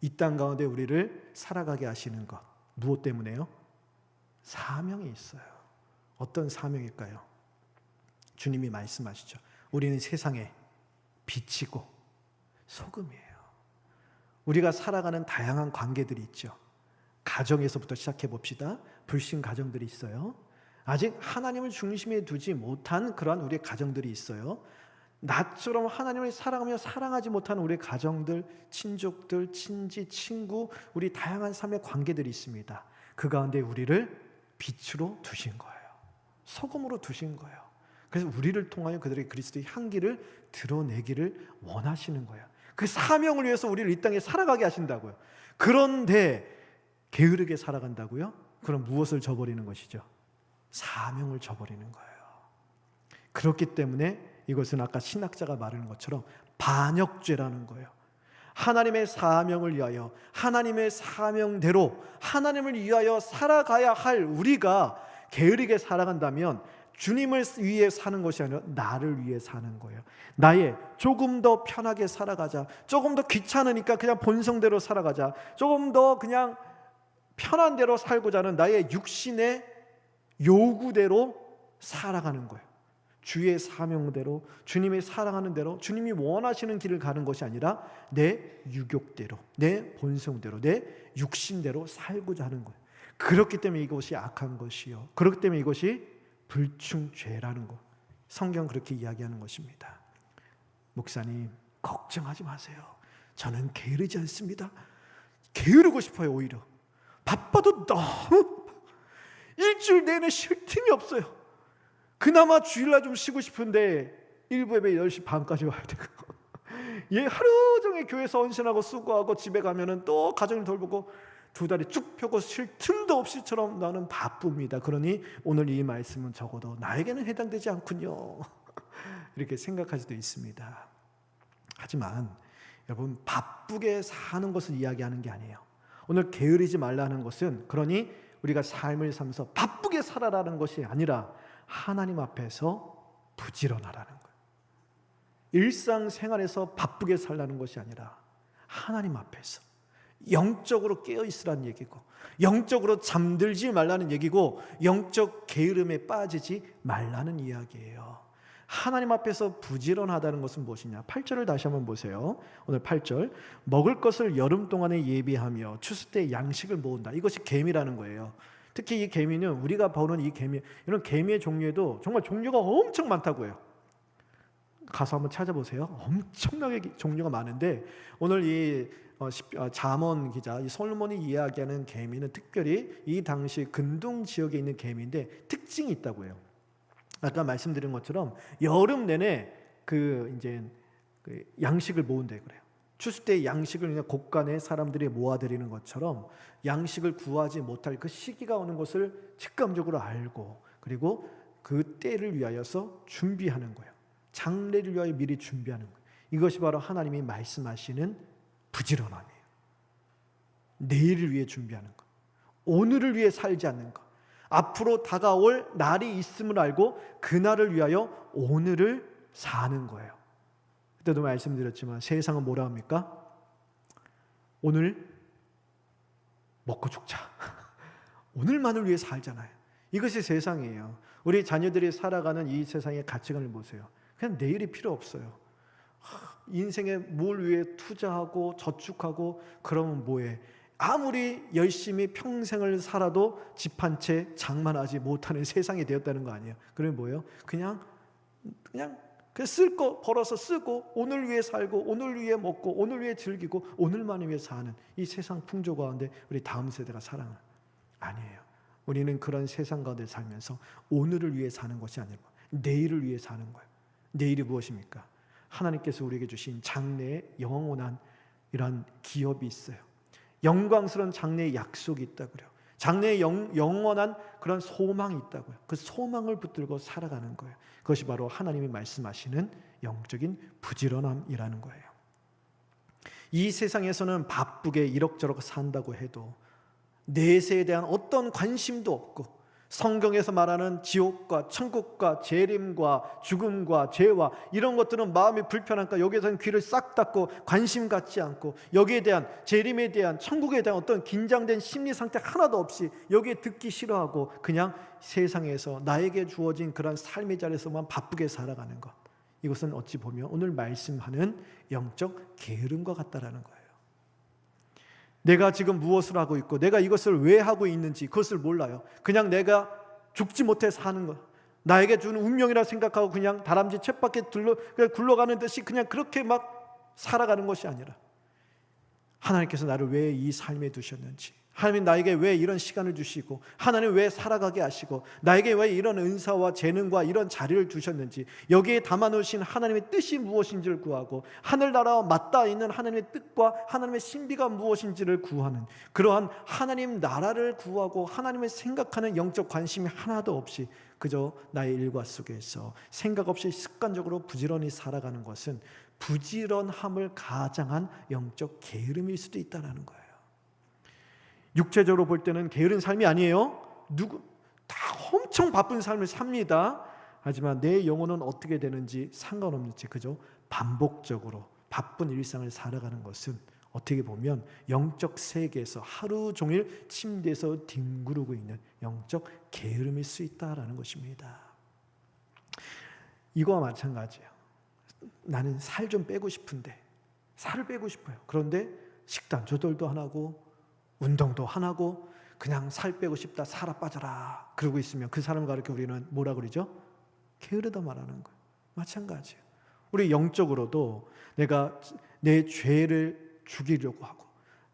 이 땅 가운데 우리를 살아가게 하시는 것 무엇 때문에요? 사명이 있어요. 어떤 사명일까요? 주님이 말씀하시죠. 우리는 세상에 빛이고 소금이에요. 우리가 살아가는 다양한 관계들이 있죠. 가정에서부터 시작해 봅시다. 불신 가정들이 있어요. 아직 하나님을 중심에 두지 못한 그러한 우리의 가정들이 있어요. 나처럼 하나님을 사랑하며 사랑하지 못하는 우리의 가정들, 친족들, 친지, 친구, 우리 다양한 삶의 관계들이 있습니다. 그 가운데 우리를 빛으로 두신 거예요. 소금으로 두신 거예요. 그래서 우리를 통하여 그들의 그리스도의 향기를 드러내기를 원하시는 거예요. 그 사명을 위해서 우리를 이 땅에 살아가게 하신다고요. 그런데 게으르게 살아간다고요? 그럼 무엇을 저버리는 것이죠? 사명을 저버리는 거예요. 그렇기 때문에 이것은 아까 신학자가 말하는 것처럼 반역죄라는 거예요. 하나님의 사명을 위하여 하나님의 사명대로 하나님을 위하여 살아가야 할 우리가 게으르게 살아간다면 주님을 위해 사는 것이 아니라 나를 위해 사는 거예요. 나의 조금 더 편하게 살아가자, 조금 더 귀찮으니까 그냥 본성대로 살아가자, 조금 더 그냥 편한 대로 살고자 하는 나의 육신의 요구대로 살아가는 거예요. 주의 사명대로, 주님의 사랑하는 대로, 주님이 원하시는 길을 가는 것이 아니라 내 유욕대로, 내 본성대로, 내 육신대로 살고자 하는 거예요. 그렇기 때문에 이것이 악한 것이요, 그렇기 때문에 이것이 불충죄라는 것, 성경 그렇게 이야기하는 것입니다. 목사님 걱정하지 마세요. 저는 게으르지 않습니다. 게으르고 싶어요. 오히려 바빠도 너무 일주일 내내 쉴 틈이 없어요. 그나마 주일날 좀 쉬고 싶은데 일부 예배 10시 반까지 와야 되고 하루 종일 교회에서 헌신하고 수고하고 집에 가면은 또 가정을 돌보고 두 다리 쭉 펴고 쉴 틈도 없이처럼 나는 바쁩니다. 그러니 오늘 이 말씀은 적어도 나에게는 해당되지 않군요. 이렇게 생각할 수도 있습니다. 하지만 여러분, 바쁘게 사는 것을 이야기하는 게 아니에요. 오늘 게으르지 말라는 것은 그러니 우리가 삶을 살면서 바쁘게 살아라는 것이 아니라 하나님 앞에서 부지런하라는 거예요. 일상생활에서 바쁘게 살라는 것이 아니라 하나님 앞에서 영적으로 깨어있으라는 얘기고, 영적으로 잠들지 말라는 얘기고, 영적 게으름에 빠지지 말라는 이야기예요. 하나님 앞에서 부지런하다는 것은 무엇이냐? 8절을 다시 한번 보세요. 오늘 8절, 먹을 것을 여름 동안에 예비하며 추수 때 양식을 모은다. 이것이 계미라는 거예요. 특히 이 계미는 우리가 보는 이 계미, 이런 계미의 종류에도 정말 종류가 엄청 많다고 해요. 가서 한번 찾아보세요. 엄청나게 종류가 많은데 오늘 이 잠언 기자 이 솔로몬이 이야기하는 계미는 특별히 이 당시 근동 지역에 있는 계미인데 특징이 있다고 해요. 아까 말씀드린 것처럼 여름 내내 그 양식을 모은다 그래요. 추수 때 양식을 그냥 곳간에 사람들이 모아들이는 것처럼 양식을 구하지 못할 그 시기가 오는 것을 직감적으로 알고 그리고 그 때를 위하여서 준비하는 거예요. 장래를 위하여 미리 준비하는 거예요. 이것이 바로 하나님이 말씀하시는 부지런함이에요. 내일을 위해 준비하는 것, 오늘을 위해 살지 않는 것, 앞으로 다가올 날이 있음을 알고 그날을 위하여 오늘을 사는 거예요. 그때도 말씀드렸지만 세상은 뭐라 합니까? 오늘 먹고 죽자. 오늘만을 위해 살잖아요. 이것이 세상이에요. 우리 자녀들이 살아가는 이 세상의 가치관을 보세요. 그냥 내일이 필요 없어요. 인생에 뭘 위해 투자하고 저축하고 그러면 뭐해? 아무리 열심히 평생을 살아도 집 한 채 장만하지 못하는 세상이 되었다는 거 아니에요. 그러면 뭐예요? 그냥 쓸 거 벌어서 쓰고 오늘 위해 살고 오늘 위해 먹고 오늘 위해 즐기고 오늘만을 위해 사는 이 세상 풍조 가운데 우리 다음 세대가 살아가는 아니에요. 우리는 그런 세상 가운데 살면서 오늘을 위해 사는 것이 아니고 내일을 위해 사는 거예요. 내일이 무엇입니까? 하나님께서 우리에게 주신 장래의 영원한 이런 기업이 있어요. 영광스러운 장래의 약속이 있다고요. 장래의 영원한 그런 소망이 있다고요. 그 소망을 붙들고 살아가는 거예요. 그것이 바로 하나님이 말씀하시는 영적인 부지런함이라는 거예요. 이 세상에서는 바쁘게 이럭저럭 산다고 해도 내세에 대한 어떤 관심도 없고 성경에서 말하는 지옥과 천국과 재림과 죽음과 죄와 이런 것들은 마음이 불편하니까 여기에서는 귀를 싹 닫고 관심 갖지 않고 여기에 대한 재림에 대한 천국에 대한 어떤 긴장된 심리 상태 하나도 없이 여기에 듣기 싫어하고 그냥 세상에서 나에게 주어진 그런 삶의 자리에서만 바쁘게 살아가는 것, 이것은 어찌 보면 오늘 말씀하는 영적 게으름과 같다라는 거예요. 내가 지금 무엇을 하고 있고 내가 이것을 왜 하고 있는지 그것을 몰라요. 그냥 내가 죽지 못해 사는 것, 나에게 주는 운명이라 생각하고 그냥 다람쥐 쳇바퀴 굴러가는 듯이 그냥 그렇게 막 살아가는 것이 아니라 하나님께서 나를 왜 이 삶에 두셨는지, 하나님 나에게 왜 이런 시간을 주시고 하나님 왜 살아가게 하시고 나에게 왜 이런 은사와 재능과 이런 자리를 주셨는지, 여기에 담아놓으신 하나님의 뜻이 무엇인지를 구하고 하늘나라와 맞닿아 있는 하나님의 뜻과 하나님의 신비가 무엇인지를 구하는, 그러한 하나님 나라를 구하고 하나님을 생각하는 영적 관심이 하나도 없이 그저 나의 일과 속에서 생각 없이 습관적으로 부지런히 살아가는 것은 부지런함을 가장한 영적 게으름일 수도 있다는 거예요. 육체적으로 볼 때는 게으른 삶이 아니에요. 다 엄청 바쁜 삶을 삽니다. 하지만 내 영혼은 어떻게 되는지 상관없는 채 그저 반복적으로 바쁜 일상을 살아가는 것은 어떻게 보면 영적 세계에서 하루 종일 침대에서 뒹구르고 있는 영적 게으름일 수 있다라는 것입니다. 이거와 마찬가지예요. 나는 살 좀 빼고 싶은데, 살을 빼고 싶어요. 그런데 식단 조절도 안 하고 운동도 안 하고 그냥 살 빼고 싶다, 살아 빠져라 그러고 있으면 그 사람과 이렇게 우리는 뭐라 그러죠? 게으르다 말하는 거예요. 마찬가지예요. 우리 영적으로도 내가 내 죄를 죽이려고 하고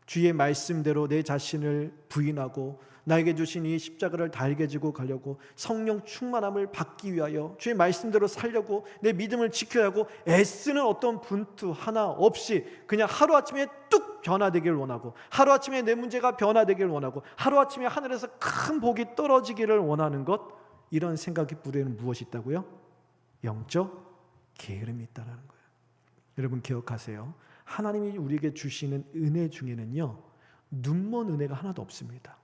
주의 말씀대로 내 자신을 부인하고 나에게 주신 이 십자가를 달게 지고 가려고 성령 충만함을 받기 위하여 주의 말씀대로 살려고 내 믿음을 지켜야 하고 애쓰는 어떤 분투 하나 없이 그냥 하루아침에 뚝 변화되기를 원하고 하루아침에 내 문제가 변화되기를 원하고 하루아침에 하늘에서 큰 복이 떨어지기를 원하는 것, 이런 생각이 뿌리는 무엇이 있다고요? 영적 게으름이 있다는 거예요. 여러분 기억하세요. 하나님이 우리에게 주시는 은혜 중에는요, 눈먼 은혜가 하나도 없습니다.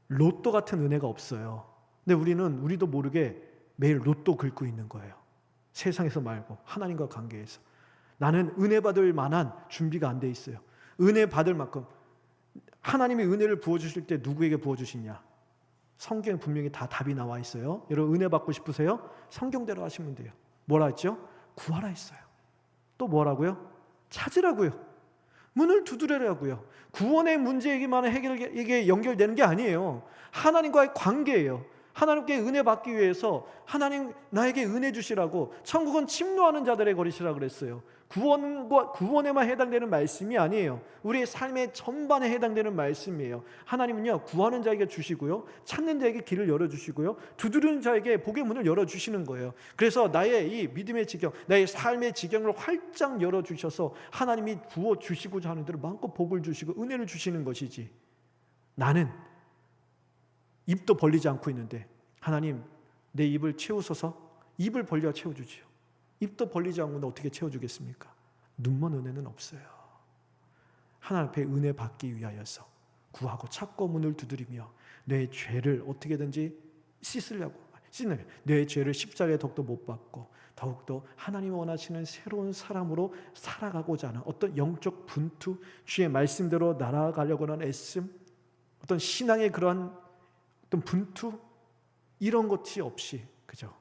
로또 같은 은혜가 없어요. 근데 우리도 모르게 매일 로또 긁고 있는 거예요. 세상에서 말고 하나님과 관계에서. 나는 은혜 받을 만한 준비가 안 돼 있어요. 은혜 받을 만큼. 하나님이 은혜를 부어주실 때 누구에게 부어주시냐? 성경에 분명히 다 답이 나와 있어요. 여러분 은혜 받고 싶으세요? 성경대로 하시면 돼요. 뭐라 했죠? 구하라 했어요. 또 뭐라고요? 찾으라고요. 문을 두드려라고요. 구원의 문제에게만 이게 연결되는 게 아니에요. 하나님과의 관계예요. 하나님께 은혜 받기 위해서 하나님 나에게 은혜 주시라고, 천국은 침노하는 자들의 거리시라 그랬어요. 구원에만 해당되는 말씀이 아니에요. 우리의 삶의 전반에 해당되는 말씀이에요. 하나님은요, 구하는 자에게 주시고요, 찾는 자에게 길을 열어주시고요, 두드리는 자에게 복의 문을 열어주시는 거예요. 그래서 나의 이 믿음의 지경, 나의 삶의 지경을 활짝 열어주셔서 하나님이 부어주시고자 하는 대로 마음껏 복을 주시고 은혜를 주시는 것이지, 나는 입도 벌리지 않고 있는데 하나님 내 입을 채우소서, 입을 벌려 채워주지요. 입도 벌리지 않고 어떻게 채워주겠습니까? 눈먼 은혜는 없어요. 하나님 앞에 은혜 받기 위하여서 구하고 찾고 문을 두드리며 내 죄를 어떻게든지 씻으려고, 내 죄를 십자가에 더욱더 못 받고 더욱더 하나님이 원하시는 새로운 사람으로 살아가고자 하는 어떤 영적 분투, 주의 말씀대로 날아가려고 하는 애씀, 어떤 신앙의 그러한 어떤 분투, 이런 것이 없이 그죠,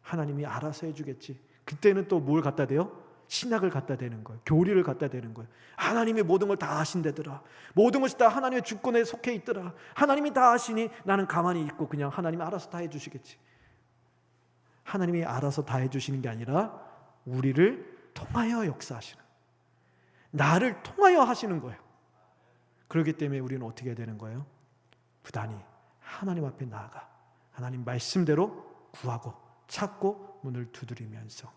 하나님이 알아서 해주겠지. 그때는 또 뭘 갖다 대요? 신학을 갖다 대는 거예요. 교리를 갖다 대는 거예요. 하나님이 모든 걸 다 하신다더라. 모든 것이 다 하나님의 주권에 속해 있더라. 하나님이 다 하시니 나는 가만히 있고 그냥 하나님이 알아서 다 해주시겠지. 하나님이 알아서 다 해주시는 게 아니라 우리를 통하여 역사하시는, 나를 통하여 하시는 거예요. 그렇기 때문에 우리는 어떻게 해야 되는 거예요? 부단히 하나님 앞에 나아가 하나님 말씀대로 구하고 찾고 문을 두드리면서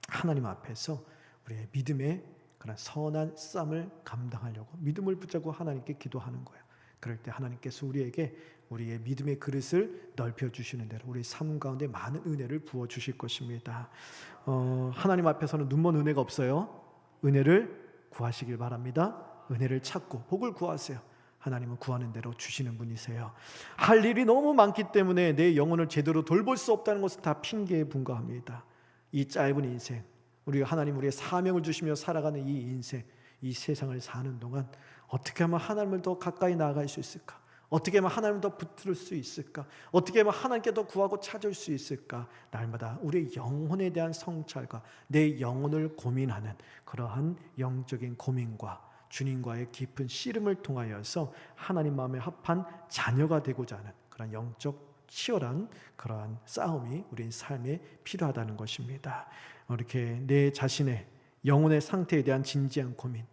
하나님 앞에서 우리의 믿음의 그런 선한 싸움을 감당하려고 믿음을 붙잡고 하나님께 기도하는 거예요. 그럴 때 하나님께서 우리에게 우리의 믿음의 그릇을 넓혀주시는 대로 우리 삶 가운데 많은 은혜를 부어주실 것입니다. 하나님 앞에서는 눈먼 은혜가 없어요. 은혜를 구하시길 바랍니다. 은혜를 찾고 복을 구하세요. 하나님은 구하는 대로 주시는 분이세요. 할 일이 너무 많기 때문에 내 영혼을 제대로 돌볼 수 없다는 것은 다 핑계에 불과합니다. 이 짧은 인생, 우리가 하나님 우리의 사명을 주시며 살아가는 이 인생, 이 세상을 사는 동안 어떻게 하면 하나님을 더 가까이 나아갈 수 있을까? 어떻게 하면 하나님을 더 붙들 수 있을까? 어떻게 하면 하나님께 더 구하고 찾을 수 있을까? 날마다 우리의 영혼에 대한 성찰과 내 영혼을 고민하는 그러한 영적인 고민과 주님과의 깊은 씨름을 통하여서 하나님 마음에 합한 자녀가 되고자 하는 그런 영적 치열한 그러한 싸움이 우리 삶에 필요하다는 것입니다. 이렇게 내 자신의 영혼의 상태에 대한 진지한 고민,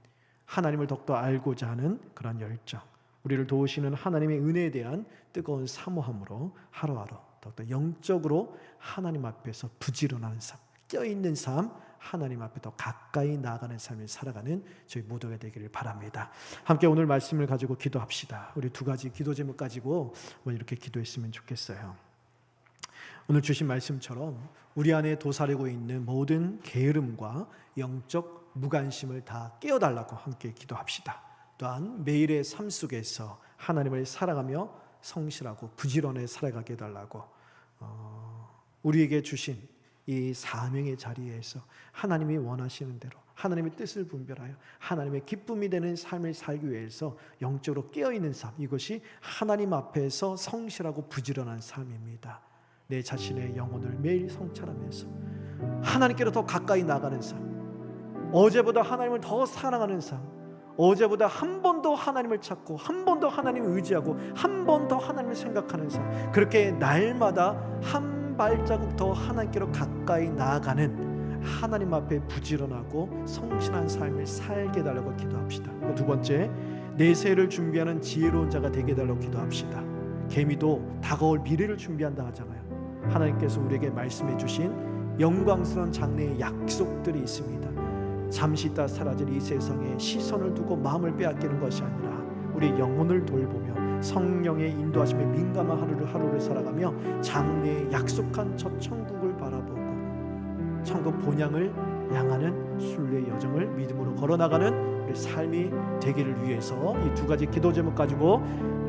하나님을 더욱더 알고자 하는 그런 열정, 우리를 도우시는 하나님의 은혜에 대한 뜨거운 사모함으로 하루하루 더욱더 영적으로 하나님 앞에서 부지런하는 삶, 껴있는 삶, 하나님 앞에 더 가까이 나아가는 삶을 살아가는 저희 모두가 되기를 바랍니다. 함께 오늘 말씀을 가지고 기도합시다. 우리 두 가지 기도 제목 가지고 이렇게 기도했으면 좋겠어요. 오늘 주신 말씀처럼 우리 안에 도사리고 있는 모든 게으름과 영적 무관심을 다 깨어달라고 함께 기도합시다. 또한 매일의 삶 속에서 하나님을 살아가며 성실하고 부지런히 살아가게 해달라고, 우리에게 주신 이 사명의 자리에서 하나님이 원하시는 대로 하나님의 뜻을 분별하여 하나님의 기쁨이 되는 삶을 살기 위해서 영적으로 깨어있는 삶, 이것이 하나님 앞에서 성실하고 부지런한 삶입니다. 내 자신의 영혼을 매일 성찰하면서 하나님께로 더 가까이 나가는 삶, 어제보다 하나님을 더 사랑하는 삶, 어제보다 한 번 더 하나님을 찾고 한 번 더 하나님을 의지하고 한 번 더 하나님을 생각하는 삶, 그렇게 날마다 한 발자국 더 하나님께로 가까이 나아가는 하나님 앞에 부지런하고 성실한 삶을 살게 해달라고 기도합시다. 두 번째, 내세를 준비하는 지혜로운 자가 되게 해달라고 기도합시다. 개미도 다가올 미래를 준비한다 하잖아요. 하나님께서 우리에게 말씀해 주신 영광스러운 장래의 약속들이 있습니다. 잠시 있다 사라질 이 세상에 시선을 두고 마음을 빼앗기는 것이 아니라 우리의 영혼을 돌보며 성령의 인도하심에 민감한 하루를 살아가며 장래에 약속한 저 천국을 바라보고 천국 본향을 향하는 순례의 여정을 믿음으로 걸어나가는 우리 삶이 되기를 위해서 이 두 가지 기도 제목 가지고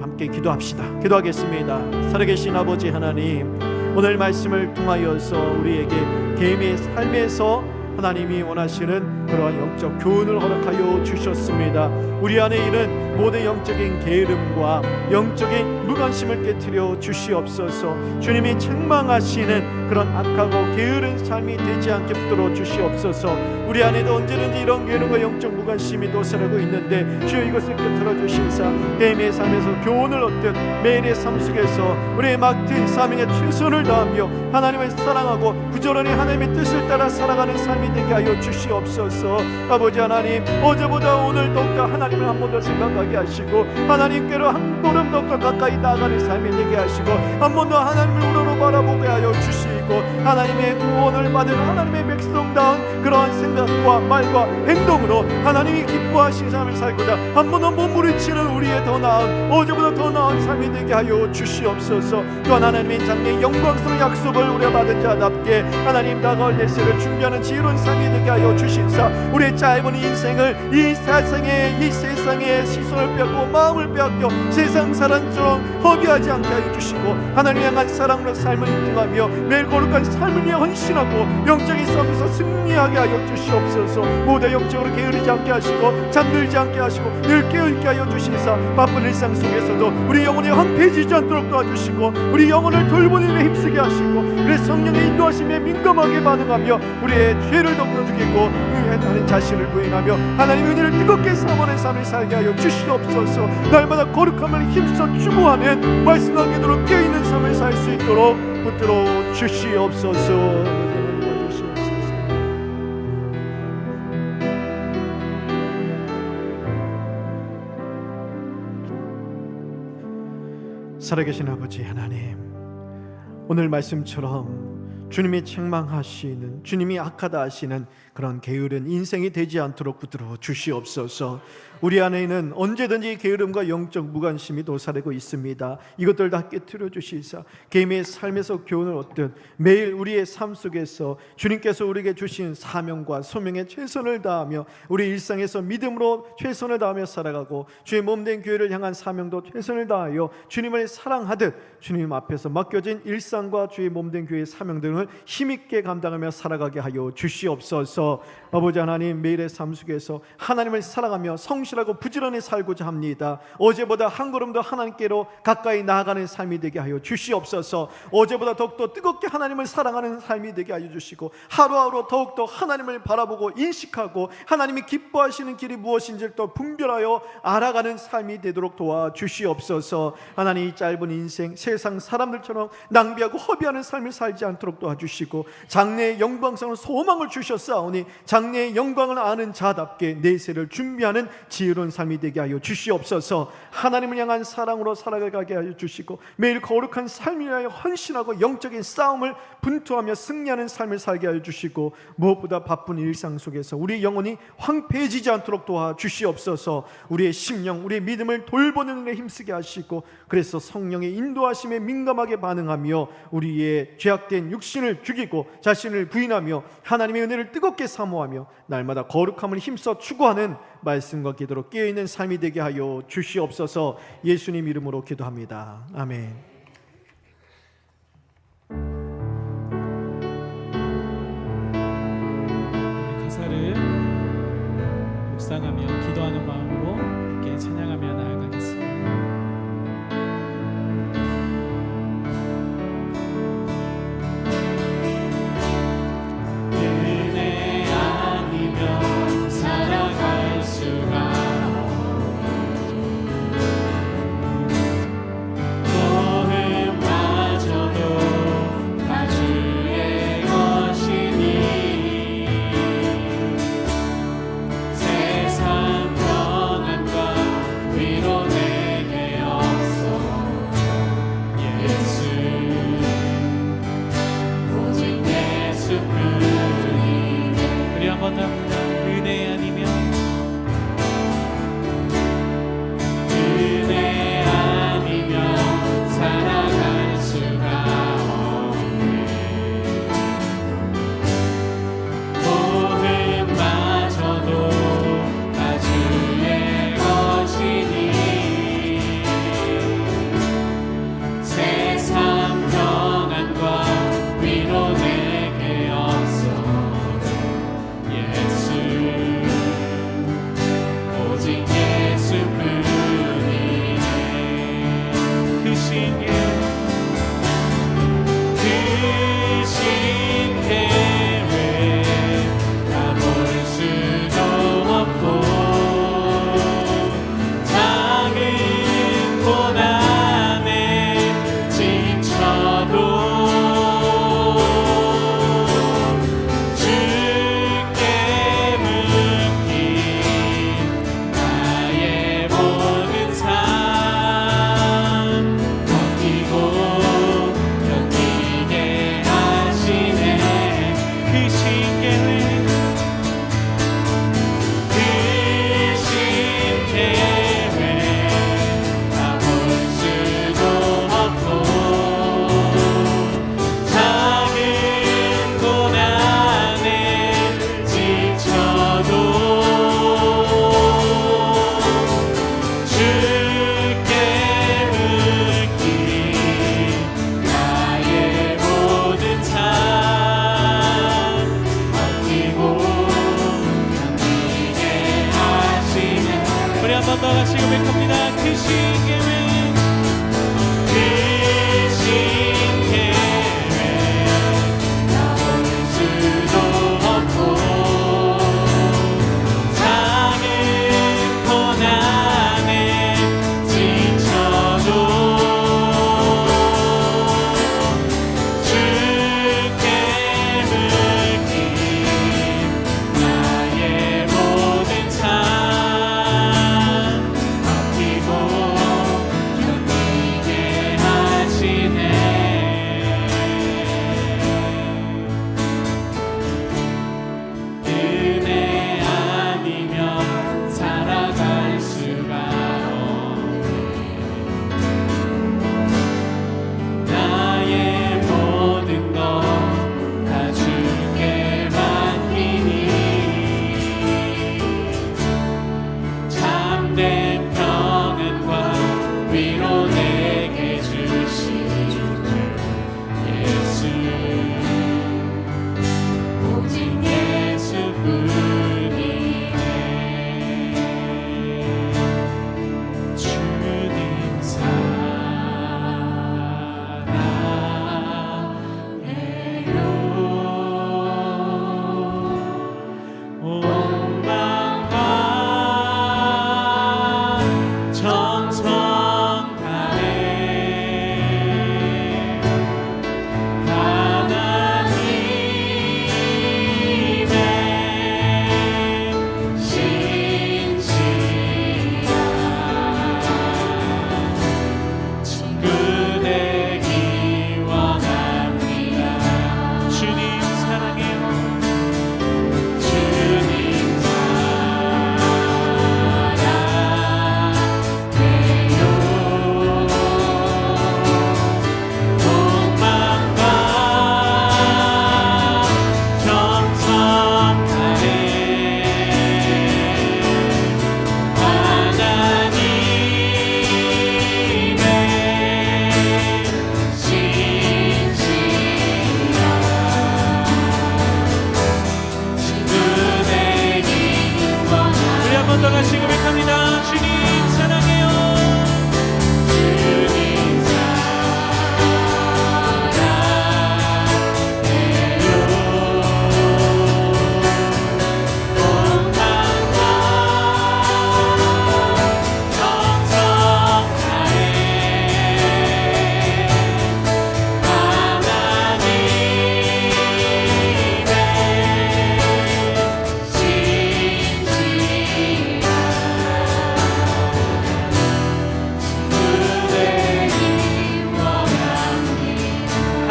함께 기도합시다. 기도하겠습니다. 살아계신 아버지 하나님, 오늘 말씀을 통하여서 우리에게 개미의 삶에서 하나님이 원하시는 그러한 영적 교훈을 허락하여 주셨습니다. 우리 안에 있는 모든 영적인 게으름과 영적인 무관심을 깨뜨려 주시옵소서. 주님이 책망하시는 그런 악하고 게으른 삶이 되지 않게 붙들어 주시옵소서. 우리 안에도 언제든지 이런 게으름과 영적 무관심이 도사하고 있는데 주여 이것을 깨뜨려 주시사 매일의 삶에서 교훈을 얻듯 매일의 삶 속에서 우리의 맡은 사명에 최선을 다하며 하나님을 사랑하고 부지런히 하나님의 뜻을 따라 살아가는 삶이 되게 하여 주시옵소서. 아버지 하나님, 어제보다 오늘 더욱더 하나님을 한 번 더 생각하게 하시고 하나님께로 한 걸음 더욱더 가까이 나아가는 삶이 되게 하시고 한 번 더 하나님을 우러러 바라보게 하여 주시고 하나님의 구원을 받은 하나님의 백성다운 그러한 생각과 말과 행동으로 하나님이 기뻐하신 삶을 살고자 한 번 더 몸부림치는 우리의 더 나은 어제보다 더 나은 삶이 되게 하여 주시옵소서. 또한 하나님의 장래의 영광스러운 약속을 우리가 받은 자답게 하나님 다가올 내세를 준비하는 지혜로운 삶이 되게 하여 주신사 우리의 짧은 인생을 이 세상의 시선을 빼앗고 마음을 빼앗겨 세상 사람처럼 허비하지 않게 하여 주시고 하나님 향한 사랑으로 삶을 인증하며 매일 거룩한 삶을 위해 헌신하고 영적인 싸움에서 승리하게 하여 주시옵소서. 모두 영적으로 게으르지 않게 하시고 잠들지 않게 하시고 늘 깨어있게 하여 주시사 바쁜 일상 속에서도 우리 영혼이 황폐해지지 않도록 도와주시고 우리 영혼을 돌보는 일에 힘쓰게 하시고 그래서 성령의 인도하심에 민감하게 반응하며 우리의 죄를 덮어주겠고 하는 자신을 부인하며 하나님의 은혜를 뜨겁게 사모하는 삶을 살게 하여 주시옵소서. 날마다 거룩함을 힘써 추구하는 말씀하게 도록 깨어있는 삶을 살 수 있도록 붙들어 주시옵소서. 살아계신 아버지 하나님, 오늘 말씀처럼 주님이 책망하시는, 주님이 악하다 하시는 그런 게으른 인생이 되지 않도록 붙들어 주시옵소서. 우리 안에는 언제든지 게으름과 영적 무관심이 도사리고 있습니다. 이것들 다 깨트려 주시사 개인의 삶에서 교훈을 얻듯 매일 우리의 삶 속에서 주님께서 우리에게 주신 사명과 소명에 최선을 다하며 우리 일상에서 믿음으로 최선을 다하며 살아가고 주의 몸된 교회를 향한 사명도 최선을 다하여 주님을 사랑하듯 주님 앞에서 맡겨진 일상과 주의 몸된 교회의 사명 등을 힘있게 감당하며 살아가게 하여 주시옵소서. 아버지 하나님, 매일의 삶 속에서 하나님을 사랑하며 성실하고 부지런히 살고자 합니다. 어제보다 한 걸음 더 하나님께로 가까이 나아가는 삶이 되게 하여 주시옵소서. 어제보다 더욱더 뜨겁게 하나님을 사랑하는 삶이 되게 하여 주시고 하루하루 더욱더 하나님을 바라보고 인식하고 하나님이 기뻐하시는 길이 무엇인지를 더 분별하여 알아가는 삶이 되도록 도와주시옵소서. 하나님, 이 짧은 인생 세상 사람들처럼 낭비하고 허비하는 삶을 살지 않도록 도와주시고 장래의 영광스러운 소망을 주셨사오니 장래의 영광을 아는 자답게 내세를 준비하는 지혜로운 삶이 되게 하여 주시옵소서. 하나님을 향한 사랑으로 살아가게 하여 주시고 매일 거룩한 삶을 위하여 헌신하고 영적인 싸움을 분투하며 승리하는 삶을 살게 하여 주시고 무엇보다 바쁜 일상 속에서 우리 영혼이 황폐해지지 않도록 도와주시옵소서. 우리의 심령, 우리의 믿음을 돌보는 데 힘쓰게 하시고 그래서 성령의 인도하심에 민감하게 반응하며 우리의 죄악된 육신을 죽이고 자신을 부인하며 하나님의 은혜를 뜨겁게 사모하며 날마다 거룩함을 힘써 추구하는 말씀과 기도로 깨어있는 삶이 되게 하여 주시옵소서. 예수님 이름으로 기도합니다. 아멘. 가사를 묵상하며 기도하는 마음으로 함께 찬양하며 나아가겠습니다. 은혜 아니면 살아갈 수가 도움마저도 다 주의 것이니 세상 평안과 위로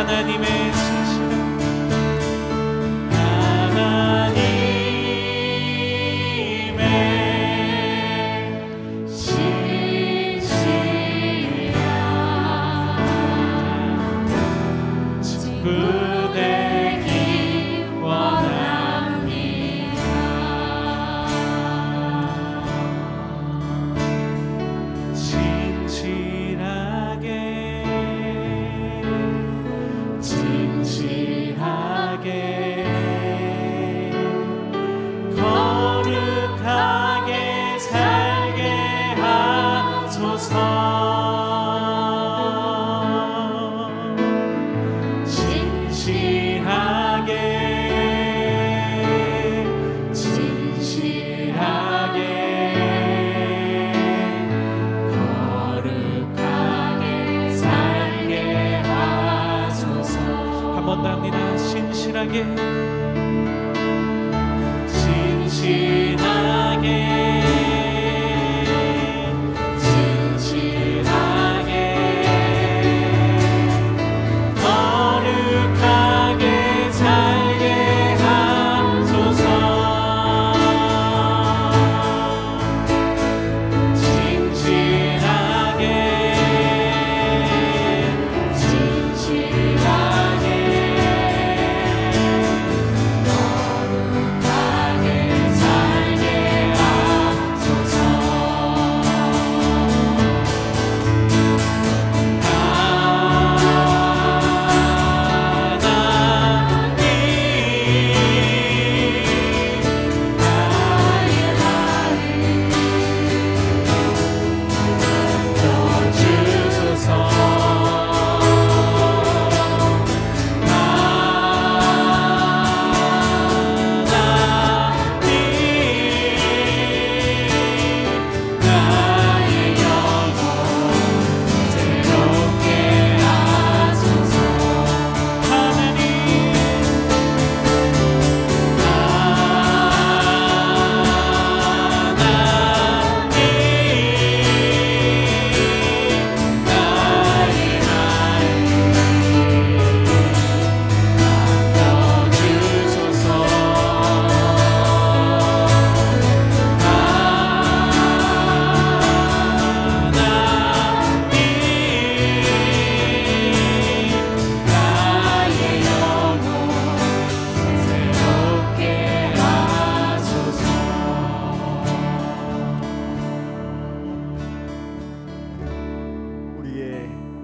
하나님의 진실한 친구 되기 원합니다. 진실하게 거룩하게 살게 하소서. 신실하게 거룩하게 살게 하소서.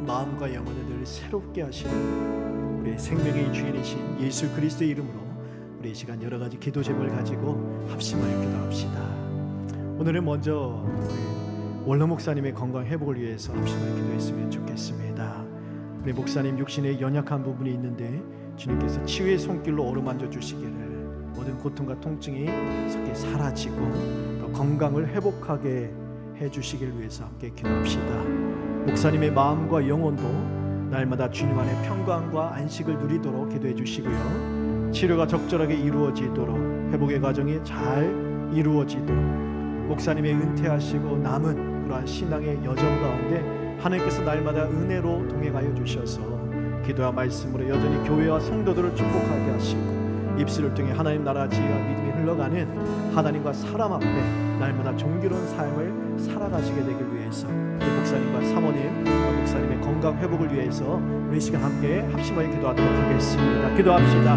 마음과 영혼을 늘 새롭게 하시는 우리의 생명의 주인이신 예수 그리스도의 이름으로 우리 이 시간 여러 가지 기도 제목을 가지고 합심하여 기도합시다. 오늘은 먼저 원로 목사님의 건강 회복을 위해서 합심하여 기도했으면 좋겠습니다. 우리 목사님 육신에 연약한 부분이 있는데 주님께서 치유의 손길로 어루만져 주시기를 모든 고통과 통증이 속히 사라지고 또 건강을 회복하게 해주시길 위해서 함께 기도합시다. 목사님의 마음과 영혼도 날마다 주님 안에 평강과 안식을 누리도록 기도해 주시고요. 치료가 적절하게 이루어지도록 회복의 과정이 잘 이루어지도록 목사님의 은퇴하시고 남은 그러한 신앙의 여정 가운데 하나님께서 날마다 은혜로 동행하여 주셔서 기도와 말씀으로 여전히 교회와 성도들을 축복하게 하시고 입술을 통해 하나님 나라 지혜와 믿음이 흘러가는 하나님과 사람 앞에 날마다 존귀로운 삶을 살아가시게 되길 위해서 우리 목사님과 사모님, 목사님의 건강 회복을 위해서 우리 시간 함께 합심하여 기도하도록 하겠습니다. 기도합시다.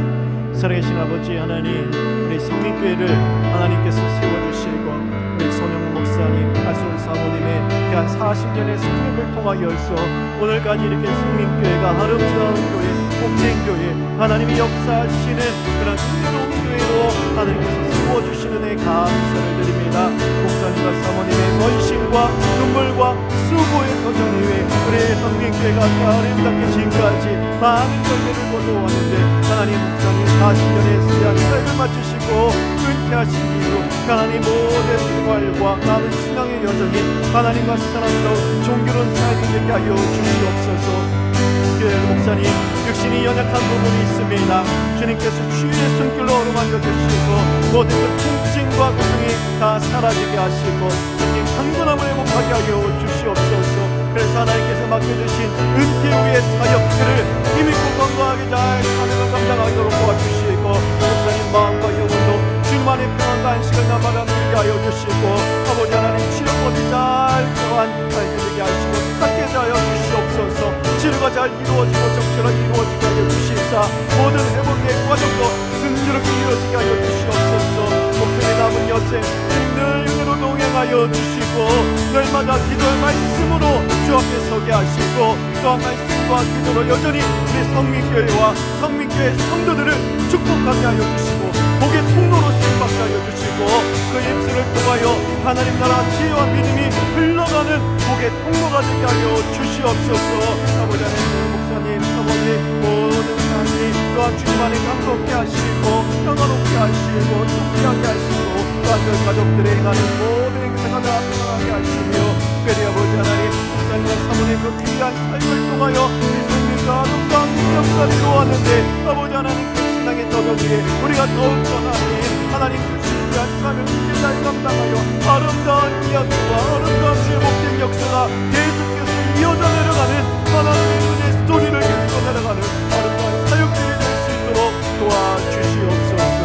살아계신 아버지 하나님, 우리 성민교회를 하나님께서 세워주시고 우리 손영무 목사님, 하솔 사모님의 귀한 40년의 생명을 통하여서 오늘까지 이렇게 성민교회가 아름다운 교회, 복생교회, 하나님이 역사하시는 그런 은혜로운 교회로 하나님께서 세워주시는 은혜 감사를 드립니다. 목사님과 사모님의 헌신과 눈물과 수고의 도전 위에 우리 성민교회가 아름답게 지금까지 많은 열매를 거두어왔는데 하나님 목사님 40년의 귀한 삶을 마치시고 은퇴하신 이후 하나님 모든 생활과 많은 신앙의 여정이 하나님과 사랑스러운 존귀로운 삶이 되게 하여 주시옵소서. 목사님 육신이 연약한 부분이 있습니다. 주님께서 주의 손길로 어루만져 주시고 모든 그 통증과 고통이 다 사라지게 하시고 주님 강건함을 회복하게 하여 주시옵소서. 그래서 하나님께서 맡겨주신 은혜 위의 사역들을 힘있고 건강하게 잘 사명을 감당하도록 도와주시고 목사님 마음과 영혼도 주님만의 평안과 안식을 나마다 누리게 하여 주시고 아버지 하나님 치료법이 잘 또한 되게 하시고 함께 하여 주시옵소서. 치료가 잘 이루어지고 적절하게 이루어지게 하여 주시사 모든 회복의 과정도 순조롭게 이루어지게 하여 주시옵소서. 목숨의 남은 여생 늘 은혜로 동행하여 주시고 날마다 기도의 말씀으로 주 앞에 서게 하시고 또한 말씀과 기도로 여전히 우리 성민교회와 성민교회 성도들을 축복하게 하여 주시고 복의 통로로 쓰임받게 하여 주시고 그 입술을 통하여 하나님 나라 지혜와 믿음이 흘러가는 복의 통로가 되게 하여 주시옵소서. 아버지 하나님 목사님 사모님 모든 사람들이 또한 주님 안에 감독케 하시고 평화롭게 하시고 축복하게 하시고 또한 그 가족들의 행하는 모든 행사가 다 평안하게 하시며 특별히 아버지 하나님 목사님과 사모님 그 귀한 삶을 통하여 우리 성민과 아름다운 역사를 이루었는데 아버지 하나님 그 신앙의 터전 위에 우리가 더욱 하나님 주신 귀한 삶을 잘 감당하여 아름다운 이야기와 아름다운 주의 목적 역사가 계속해서 이어져 내려가는 하나님의 은혜 스토리를 이끌어 내려가는 아름다운 사역들이 될 수 있도록 도와주시옵소서.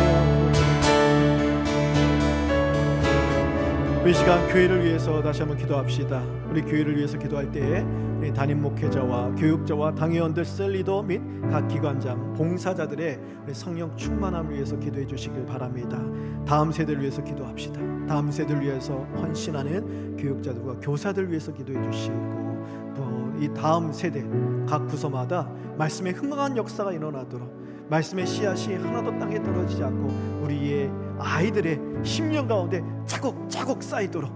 이 시간 교회를 위해서 다시 한번 기도합시다. 우리 교회를 위해서 기도할 때에 우리 담임 목회자와 교육자와 당회원들, 셀리더 및 각 기관장, 봉사자들의 우리 성령 충만함을 위해서 기도해 주시길 바랍니다. 다음 세대를 위해서 기도합시다. 다음 세대를 위해서 헌신하는 교육자들과 교사들 위해서 기도해 주시고 또 이 다음 세대 각 부서마다 말씀의 흥황한 역사가 일어나도록 말씀의 씨앗이 하나도 땅에 떨어지지 않고 우리의 아이들의 심령 가운데 차곡차곡 쌓이도록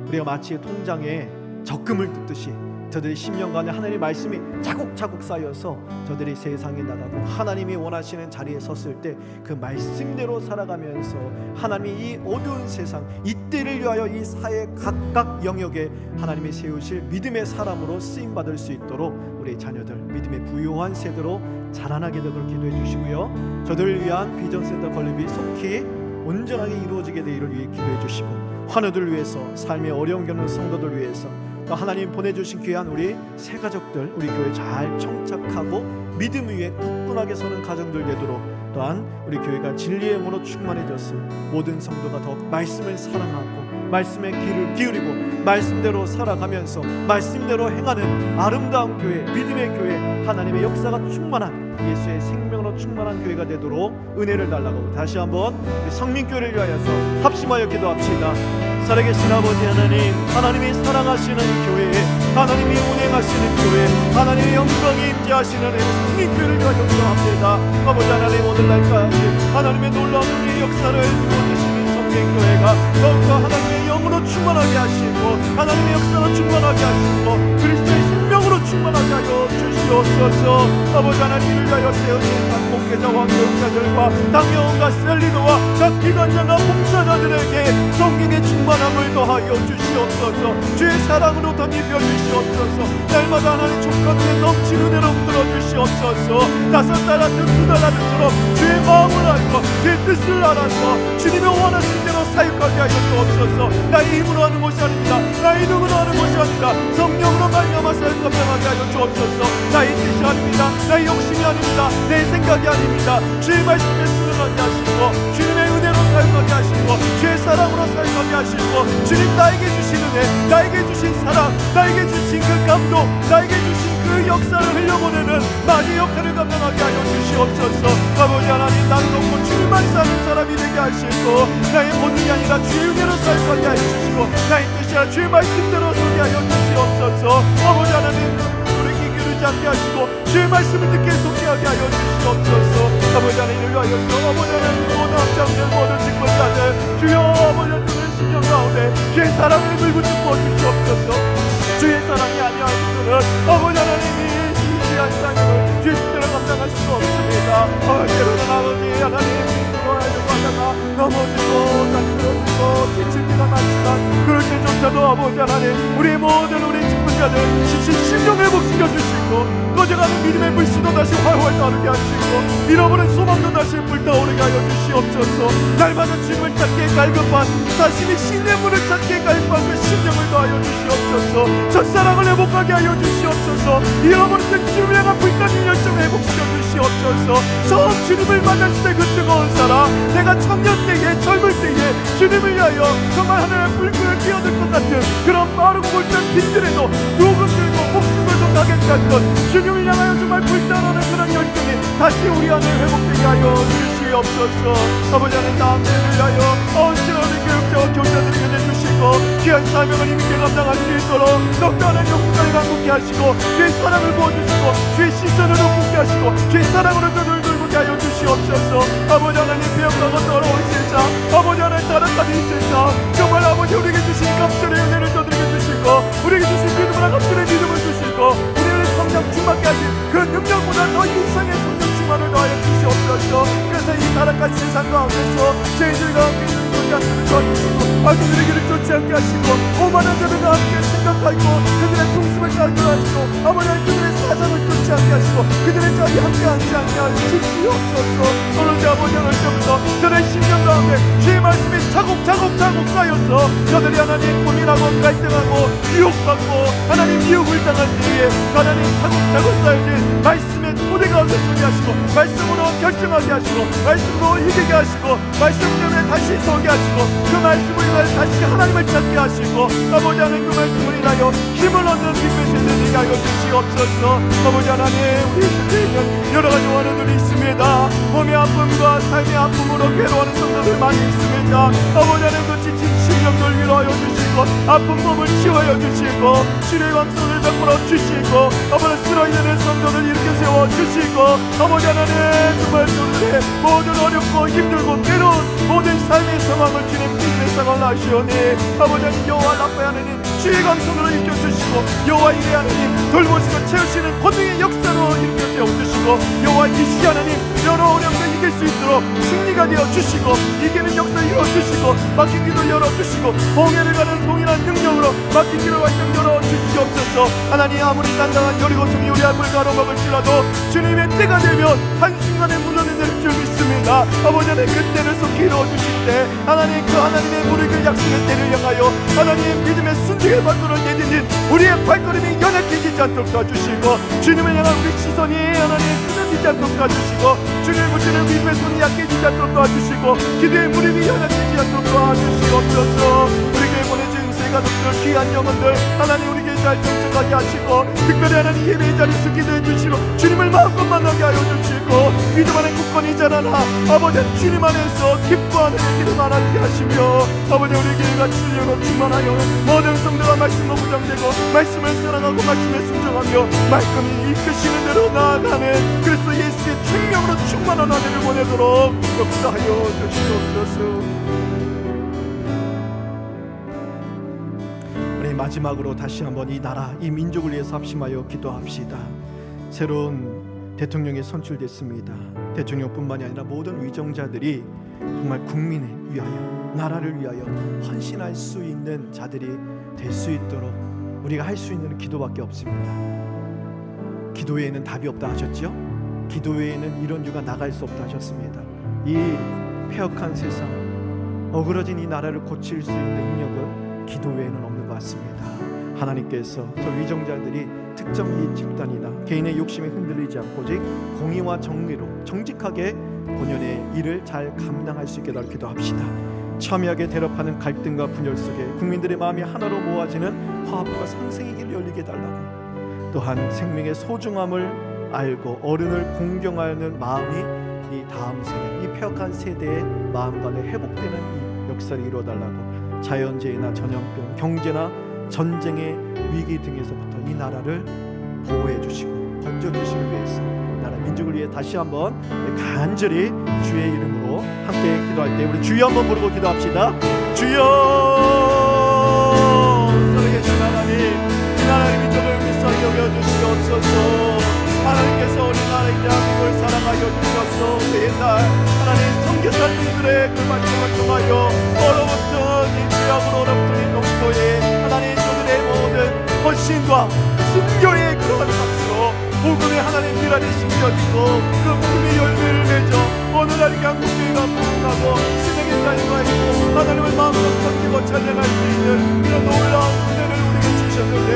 우리가 마치 통장에 적금을 뜯듯이 저들의 심령 가운데 하나님의 말씀이 차곡차곡 쌓여서 저들이 세상에 나가고 하나님이 원하시는 자리에 섰을 때 그 말씀대로 살아가면서 하나님이 이 어두운 세상 이때를 위하여 이 사회 각각 영역에 하나님이 세우실 믿음의 사람으로 쓰임받을 수 있도록 우리 자녀들 믿음의 부요한 세대로 자라나게 되도록 기도해 주시고요. 저들을 위한 비전센터 건립이 속히 온전하게 이루어지게 되기를 위해 기도해 주시고 환우들을 위해서 삶의 어려움 겪는 성도들 위해서 또 하나님 보내주신 귀한 우리 새 가족들 우리 교회 잘 청착하고 믿음 위에 굳건하게 서는 가정들 되도록 또한 우리 교회가 진리의 문으로 충만해졌을 모든 성도가 더욱 말씀을 사랑하고 말씀의 귀를 기울이고 말씀대로 살아가면서 말씀대로 행하는 아름다운 교회 믿음의 교회 하나님의 역사가 충만한 예수의 생명으로 충만한 교회가 되도록 은혜를 달라고 다시 한번 성민교회를 위하여서 합심하여 기도합시다. 살아계신 아버지 하나님 하나님이 사랑하시는 교회 하나님이 운행하시는 교회 하나님의 영광이 임재하시는 성민교회를 위하여 기도합니다. 아버지 하나님 오늘날까지 하나님의 놀라운 은혜의 역사를 이루어주시는 성민교회가 더욱더 하나님의 영으로 충만하게 하시고 하나님의 역사로 충만하게 하시고 그리스도의 생명으로 충만하게 하여 주시옵소서. 아버지 하나님을 위하여 세우신 각 목회자와 교육자들과 당회원과 셀리더와 각 기관장과 봉사자들에게 성령의 충만함을 더하여 주시옵소서. 주의 사랑으로 덧입혀 주시옵소서. 날마다 하나님 족하게 넘치는 은혜로 불어 주시옵소서. 5달 같은 2달 같은처럼 주의 마음을 알고 주의 뜻을 알아서 주님의 원하신 대로 사역하게 하여 주옵소서. 나의 힘으로 하는 것이 아닙니다. 나의 능으로 하는 것이 아닙니다. 성령으로 말미암아 사역과 변하게 하여 주옵소서. 나의 뜻이 아닙니다. 나의 욕심이 아닙니다. 내 생각이 아닙니다. 주의 말씀에 순응하게 하시고 주님의 은혜로 사역하게 하시고 주의 사랑으로 사역하게 하시고 주님 나에게 주신 은혜 나에게 주신 사랑 나에게 주신 그 감동 나에게 주신 그 역사를 흘려보내는 많은 역할을 감당하게 하여 주시옵소서. 아버지 하나님 나를 놓고 주님만 사는 사람이 되게 하시고 나의 본능이 아니라 주의 은혜로 사역하게 하여 주시고 나의 뜻이 아니라 주의 말씀대로 서게 하여 주시옵소서. 아버지 하나님 않게 하시고 주의 말씀을 듣게 속죄하게 하여 주시옵소서. 아버지 하나님을 위하여서 아버지 하나님 모든 합장들 모든 직분자들 주여 아버지 하나님의 신령 가운데 주의 사랑을 물고 주어 주시옵소서. 주의 사랑이 아니하시면 아버지 하나님이 귀한 삶을 주의 뜻대로 감당할 수가 없습니다. 때로는 아버지 하나님 하려고 하다가 넘어지고 다스러지고 지칠 때가 많지만 그럴 때조차도 아버지 하나님 우리 모든 우리 직분자들 심령 회복시켜 주시고 꺼져가는 믿음의 불씨도 다시 활활 따르게 하시고 잃어버린 소망도 다시 불타오르게 하여 주시옵소서. 날마다 주님을 찾기에 갈급한 자신의 신의 문을 찾기에 갈급한 그 심령을 더하여 주시옵소서. 첫사랑을 회복하게 하여 주시옵소서. 잃어버린 그 주님을 향한 불타는 열정을 회복시켜 주시옵소서. 처음 주님을 만났을 때 그 뜨거운 사랑, 내가 청년 때에 젊을 때에 주님을 위하여 정말 하늘의 불길을 뛰어들 것 같은 그런 마르고 불탄 빈들에도 누구 들고 목숨을 도 가겠지 않던 주님을 향하여 정말 불타오르는 그런 열정이 다시 우리 안에 회복되게 하여 주시옵소서. 아버지 하나님, 남들을 위하여 어찌나는 교육자와 교사들에게 내주시고 귀한 사명을 힘있게 감당할 수 있도록 떡다는 영국을 강국케 하시고 주의 사랑을 부어주시고 주의 시선을 높게 하시고 주의 사랑으로 눈을 들고 하여 주시옵소서. 아버지 하나님, 배역하고 더러운 세상, 아버지 하나님 따뜻한 이 세상, 정말 아버지 우리에게 주신 감천의 은혜를 떠드리게 주시고 우리에게 주신 믿음과 감천의 믿음을 주시고 우리를 성장 충만케 하신 그 능력보다 더 이상의 성장 충만을 더하여 주시옵소서. 그래서 이 타락한 세상 가운데서 저희들과 함께 있는 존재들을 도와주시고 아들들의 길을 쫓지 않게 하시고 오만한 자들과 함께 생각하고 그들의 중심을 깔게 하시고 아버지 하나님, 그들의 사상을 쫓지 않게 하시고 그들의 자리 함께 앉지 않게 하시옵소서. 오늘 아버지 하나님께서 저의 심령 가운데 주의 말씀이 차곡차곡 쌓여서 저들이 하나님 고민하고 갈등하고 유혹받고 하나님 미혹을 당할 때에 하나님 차곡차곡 쌓여진 말씀의 토대 가운데 서게 하시고 말씀으로 결정하게 하시고 말씀으로 이기게 하시고 말씀 때문에 다시 서게 하시고 그 말씀을 인하여 다시 하나님을 찾게 하시고 아버지 하나님, 그 말씀을 인하여 힘을 얻는 빛의 세대들이 하여 주시옵소서. 아버지 하나님, 우리 세대에는 여러 가지 원한들이 있습니다. 몸의 아픔과 삶의 아픔으로 괴로워하는 성도들 많이 있습니다. 아버지 하나님, 그 지친 심령들 위로하여 주시고 아픈 몸을 치유하여 주시고 치료의 왕성을 베풀어 주시고 아버지 쓰러지는 성도들 일으켜 세워 주시고 아버지 하나님, 정말 저들의 모든 어렵고 힘들고 괴로운 모든 삶의 상황을 주님 빛의 상황을 하시오니 아버지 하나님, 여호와 라파 하나님 주의 감성으로 일으켜 주시고 여호와 이레 하나님 돌보시고 채우시는 권능의 역사로 일으켜 세워 주시고 여호와 이시 하나님 여러 어려움을 이길 수 있도록 승리가 되어 주시고 이기는 역사 이루어 주시고 막힌 길을 열어 주시고 봉해를 가는 동일한 능력으로 막힌 길을 완전 열어 주시옵소서. 하나님, 아무리 단단한 여리고성이 우리 앞을 가로막을지라도 주님의 때가 되면 한순간에 무너지는 줄 믿습니다. 아버지 하나님, 그때를 속히 이루어 주실 때 하나님, 그 하나님의 무르익을 약속의 때를 향하여 하나님 믿음의 순종의 발걸음을 내딛는 우리의 발걸음이 연약해지지 않도록 도와주시고 주님을 향한 우리 시선이 하나님 끊어지지 않도록 도와주시고 주님을 붙이는 믿음의 손이 약해지지 않도록 도와주시고 기도의 무릎이 연약해지지 않도록 도와주시옵소서. 우리 교회 보내준 세 가족들, 귀한 영혼들 하나님 우리 교회 잘 정착하게 하시고 특별히 하나님 예배의 자리에서 기도해 주시고 주님을 마음껏 만나게 하여 주시고 믿음 안에 굳건히 자라나 아버지 주님 안에서 기뻐하는 기름 하나님께 하시며 아버지 우리 교회가 진리로 충만하여 모든 성도가 말씀으로 무장되고 말씀을 사랑하고 말씀에 순종하며 말씀이 이끄시는 대로 나아가는 그리스도 예수의 생명으로 충만한 한 해를 보내도록 역사하여 주시옵소서. 우리 마지막으로 다시 한번 이 나라 이 민족을 위해서 합심하여 기도합시다. 새로운 대통령이 선출됐습니다. 대통령뿐만이 아니라 모든 위정자들이 정말 국민을 위하여 나라를 위하여 헌신할 수 있는 자들이 될 수 있도록 우리가 할 수 있는 기도밖에 없습니다. 기도 외에는 답이 없다 하셨죠? 기도 외에는 이런 유가 나갈 수 없다 하셨습니다. 이 폐역한 세상, 어그러진 이 나라를 고칠 수 있는 능력은 기도 외에는 없는 것 같습니다. 하나님께서 저 위정자들이 특정 이 집단이나 개인의 욕심에 흔들리지 않고 오직 공의와 정리로 정직하게 본연의 일을 잘 감당할 수 있게 달라 기도합시다. 첨예하게 대립하는 갈등과 분열 속에 국민들의 마음이 하나로 모아지는 화합과 상생의 길을 열리게 달라고, 또한 생명의 소중함을 알고 어른을 공경하는 마음이 이 다음 세대, 이 폐역한 세대의 마음간에 회복되는 이 역사를 이루어달라고, 자연재해나 전염병, 경제나 전쟁의 위기 등에서부터 이 나라를 보호해 주시고 건져주시기 위해서 나라 민족을 위해 다시 한번 간절히 주의 이름으로 함께 기도할 때 우리 주여 한번 부르고 기도합시다. 주여, 살아계신 하나님, 이 나라의 민족을 불쌍히 여겨주시옵소서. 하나님께서 우리 나라의 대한민국을 사랑하여 주셔서 매달 하나님 선교사님들의 그 말씀을 통하여 얼어붙은 이 죄악으로 얼어붙은 이 농토에 하나님 저들의 모든 헌신과 순교의 그런 박수로 복음의 하나님 미랄이 심겨지고 그 복음의 열매를 맺어 오늘날 한국교회가 부흥하고 신앙의 자유가 있고 하나님을 마음으로 섬기고 찬양할 수 있는 그런 놀라운 은혜를 우리에게 주셨는데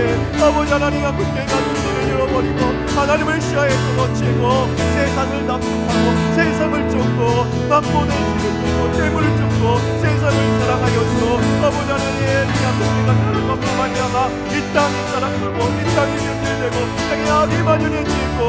아버지 하나님 한국교회가 눈을 열어버리고 하나님을 시야에서 놓치고 세상을 납득하고 세상을 쫓고 남보는 힘을 쫓고 재물을 쫓고 세상을 사랑하여서 아버지 하나님 한국교회가 다른 것만 말미암아 이 땅의 사랑 끌고 이 땅이 변질되고 땅의 악이 만연해지고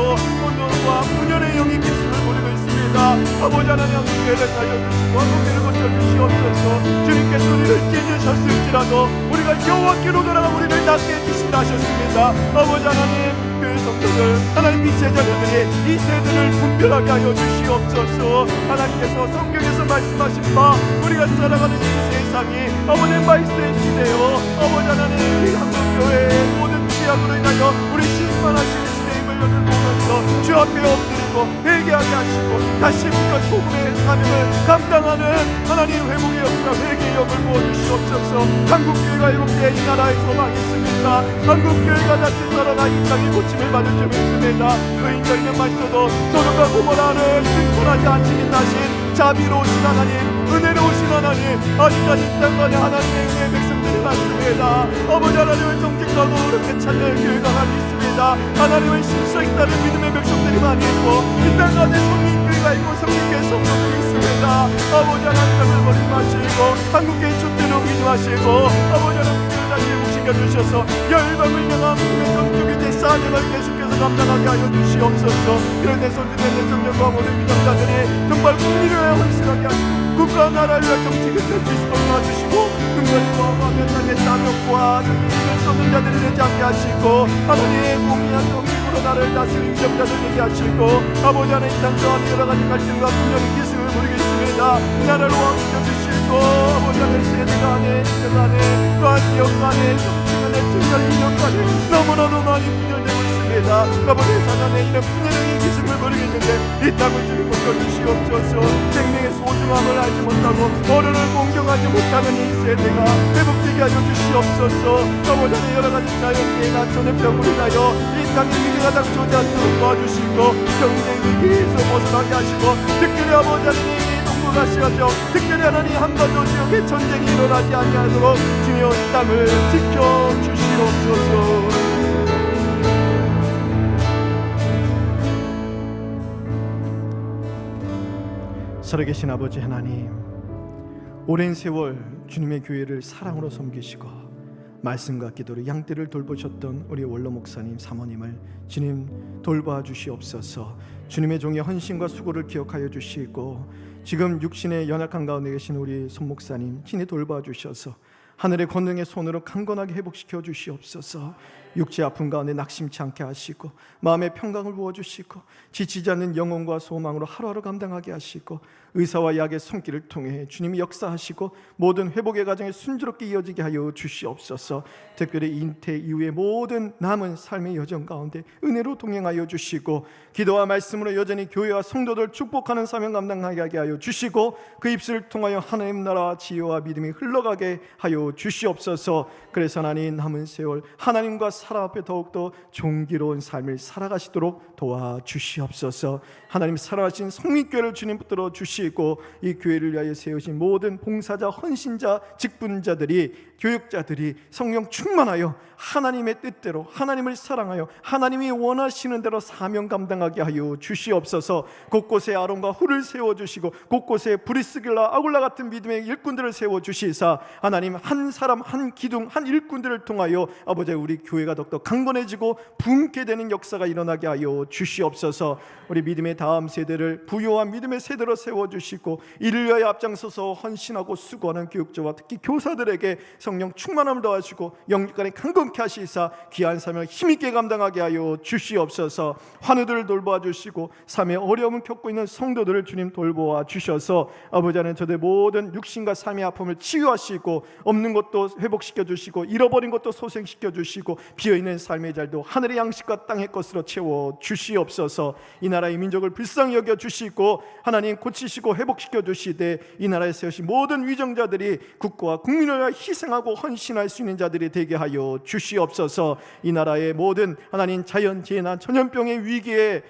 혼돈과 분열의 영이 기승을 부리고 있습니다. 아버지 하나님 한국교회를 살려주시고 한국교회를 고쳐주시옵소서. 주님께서 우리를 찢으셨을지라도 우리가 여호와께로 돌아가 우리를 낫게 해주시라 하셨습니다. 아버지 하나님 그 성도들 하나님 빛의 자녀들이 이 세대를 분별하게 하여 주시옵소서. 하나님께서 성경에서 말씀하신 바 우리가 살아가는 이 세상이 아버지의 말씀의 시대요 아버지 하나님 우리 한국교회의 모든 죄악으로 인하여 우리 심판하시는 시대임을 보면서 주 앞에 엎드리고 회개하게 하시고 다시 그 복음의 사명을 감당하는 하나님 회복의 역사 회개의 역을 부어주시옵소서. 한국교회가 이렇게 이 나라에 소망이 있습니다. 한국교회가 다시 살아나 이 땅에 고침을 받을 줄 믿습니다. 그 인자에는 마셔도 소돔과 고모라를 승천하지 않으신 나신 자비로우신 하나님 은혜로우신 하나님 아직까지 이 땅간에 하나님의 은혜의 백성들이 많습니다. 아버지 하나님을 정직하고 그렇게 찾는 교회가 많이 있습니다. 하나님을 신실하게 따르는 믿음의 백성들이 많이 있고 이 땅간에 성민교회가 있고 성민교회 성도들이 있습니다. 아버지 하나님 땅을 버리지 마시고 한국교회 촛대를 옮기지 마시고 아버지 하나님 교회를 다시 회복시켜주셔서 열방을 향한 복음의 전투기 제 사명을 계속해서 감당하게 하여 주시옵소서. 그런 내 손들의 대통령과 모든 믿음자들이 정말 국민을 위하여 헌신하게 하시고 국가 나라를 위하여 정치를 펼치시도록 도와주시고 근거리와 화면상의 사명과 정의를 쏟는 자들이 되지 않게 하시고 하나님 공의한 정직으로 나를 다스리는 정자들 되게 하시고 아버지 하나님 이 땅 가운데 여러 가지 갈등과 분열의 기승을 부리고 있습니다. 나라를 왕시켜주시고 아버지 하나님 세대 간에 시대 간에 또한 지역 간에 정치 간에 특별 인력 간에 너무나도 많이 분열되고 있습니다. 아버지 사단에 이런 분열의 기승을 부리고 있는데 이 땅을 주님 고쳐주시옵소서. 생명의 소중함을 알지 못하고 어른을 공경하지 못하는 이 세대가 회복되게 하여 주시옵소서. 아버지 하나님 여러 가지 자연계나 전염병으로 인하여 이 땅에 위기가 닥쳐오지 않도록 도와주시고 경쟁 위기에서 벗어나게 하시고 특별히 아버지 하나님 가시하죠. 특별히 하나님 한반도 지역에 전쟁이 일어나지 아니하도록 주여 이 땅을 지켜주시옵소서. 살아계신 아버지 하나님 오랜 세월 주님의 교회를 사랑으로 섬기시고 말씀과 기도로 양떼를 돌보셨던 우리 원로 목사님 사모님을 주님 돌봐 주시옵소서. 주님의 종의 헌신과 수고를 기억하여 주시고 지금 육신의 연약한 가운데 계신 우리 손 목사님 친히 돌봐 주셔서 하늘의 권능의 손으로 강건하게 회복시켜 주시옵소서. 육체 아픔 가운데 낙심치 않게 하시고 마음의 평강을 부어주시고 지치지 않는 영혼과 소망으로 하루하루 감당하게 하시고 의사와 약의 손길을 통해 주님이 역사하시고 모든 회복의 과정이 순조롭게 이어지게 하여 주시옵소서. 특별히 잉태 이후의 모든 남은 삶의 여정 가운데 은혜로 동행하여 주시고 기도와 말씀으로 여전히 교회와 성도들 축복하는 사명 감당하게 하여 주시고 그 입술을 통하여 하나님 나라 지혜와 믿음이 흘러가게 하여 주시옵소서. 그래서 하나님 남은 세월 하나님과 사람 앞에 더욱더 존귀로운 삶을 살아가시도록 도와주시옵소서. 하나님 사랑하신 성민교회를 주님 붙들어 주시고 이 교회를 위하여 세우신 모든 봉사자, 헌신자, 직분자들이 교육자들이 성령 충만하여 하나님의 뜻대로 하나님을 사랑하여 하나님이 원하시는 대로 사명 감당하게 하여 주시옵소서. 곳곳에 아론과 훌을 세워주시고 곳곳에 브리스길라 아굴라 같은 믿음의 일꾼들을 세워주시사 하나님 한 사람 한 기둥 한 일꾼들을 통하여 아버지 우리 교회가 더욱더 강건해지고 붕게 되는 역사가 일어나게 하여 주시옵소서. 우리 믿음의 다음 세대를 부요한 믿음의 세대로 세워주시고 이를 위하여 앞장서서 헌신하고 수고하는 교육자와 특히 교사들에게 성령 충만함을 더하시고 영육간에 강건케 하시사 귀한 사명을 힘있게 감당하게 하여 주시옵소서. 환우들을 돌보아 주시고 삶의 어려움을 겪고 있는 성도들을 주님 돌보아 주셔서 아버지 하나님 저들 모든 육신과 삶의 아픔을 치유하시고 없는 것도 회복시켜 주시고 잃어버린 것도 소생시켜 주시고 비어있는 삶의 자리도 하늘의 양식과 땅의 것으로 채워 주시옵소서. 이 나라의 민족을 불쌍히 여겨 주시고 하나님 고치시고 회복시켜 주시되 이 나라에 세우신 모든 위정자들이 국가와 국민을 위하여 희생하고 헌신할 수 있는 자들이 되게 하여 주시옵소서. 이 나라의 모든 하나님 자연재해나 전염병의 위기를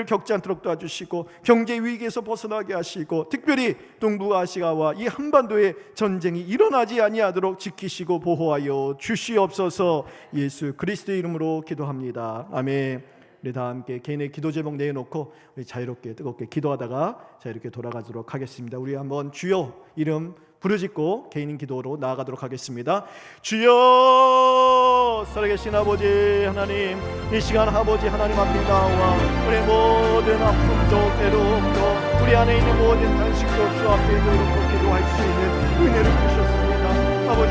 겪지 않도록 도와주시고 경제 위기에서 벗어나게 하시고 특별히 동북아시아와 이 한반도에 전쟁이 일어나지 아니하도록 지키시고 보호하여 주시옵소서. 예수 그리스도의 이름으로 기도합니다. 아멘. 우리 다 함께 개인의 기도 제목 내놓고 우리 자유롭게 뜨겁게 기도하다가 자유롭게 돌아가도록 하겠습니다. 우리 한번 주여 이름 부르짖고 개인 기도로 나아가도록 하겠습니다. 주여, 살아계신 아버지 하나님, 이 시간 아버지 하나님 앞에 나와 우리 모든 아픔도 괴로움도 우리 안에 있는 모든 단식도 주 앞에 놓고 기도할 수 있는 은혜를 주셨습니다. 아버지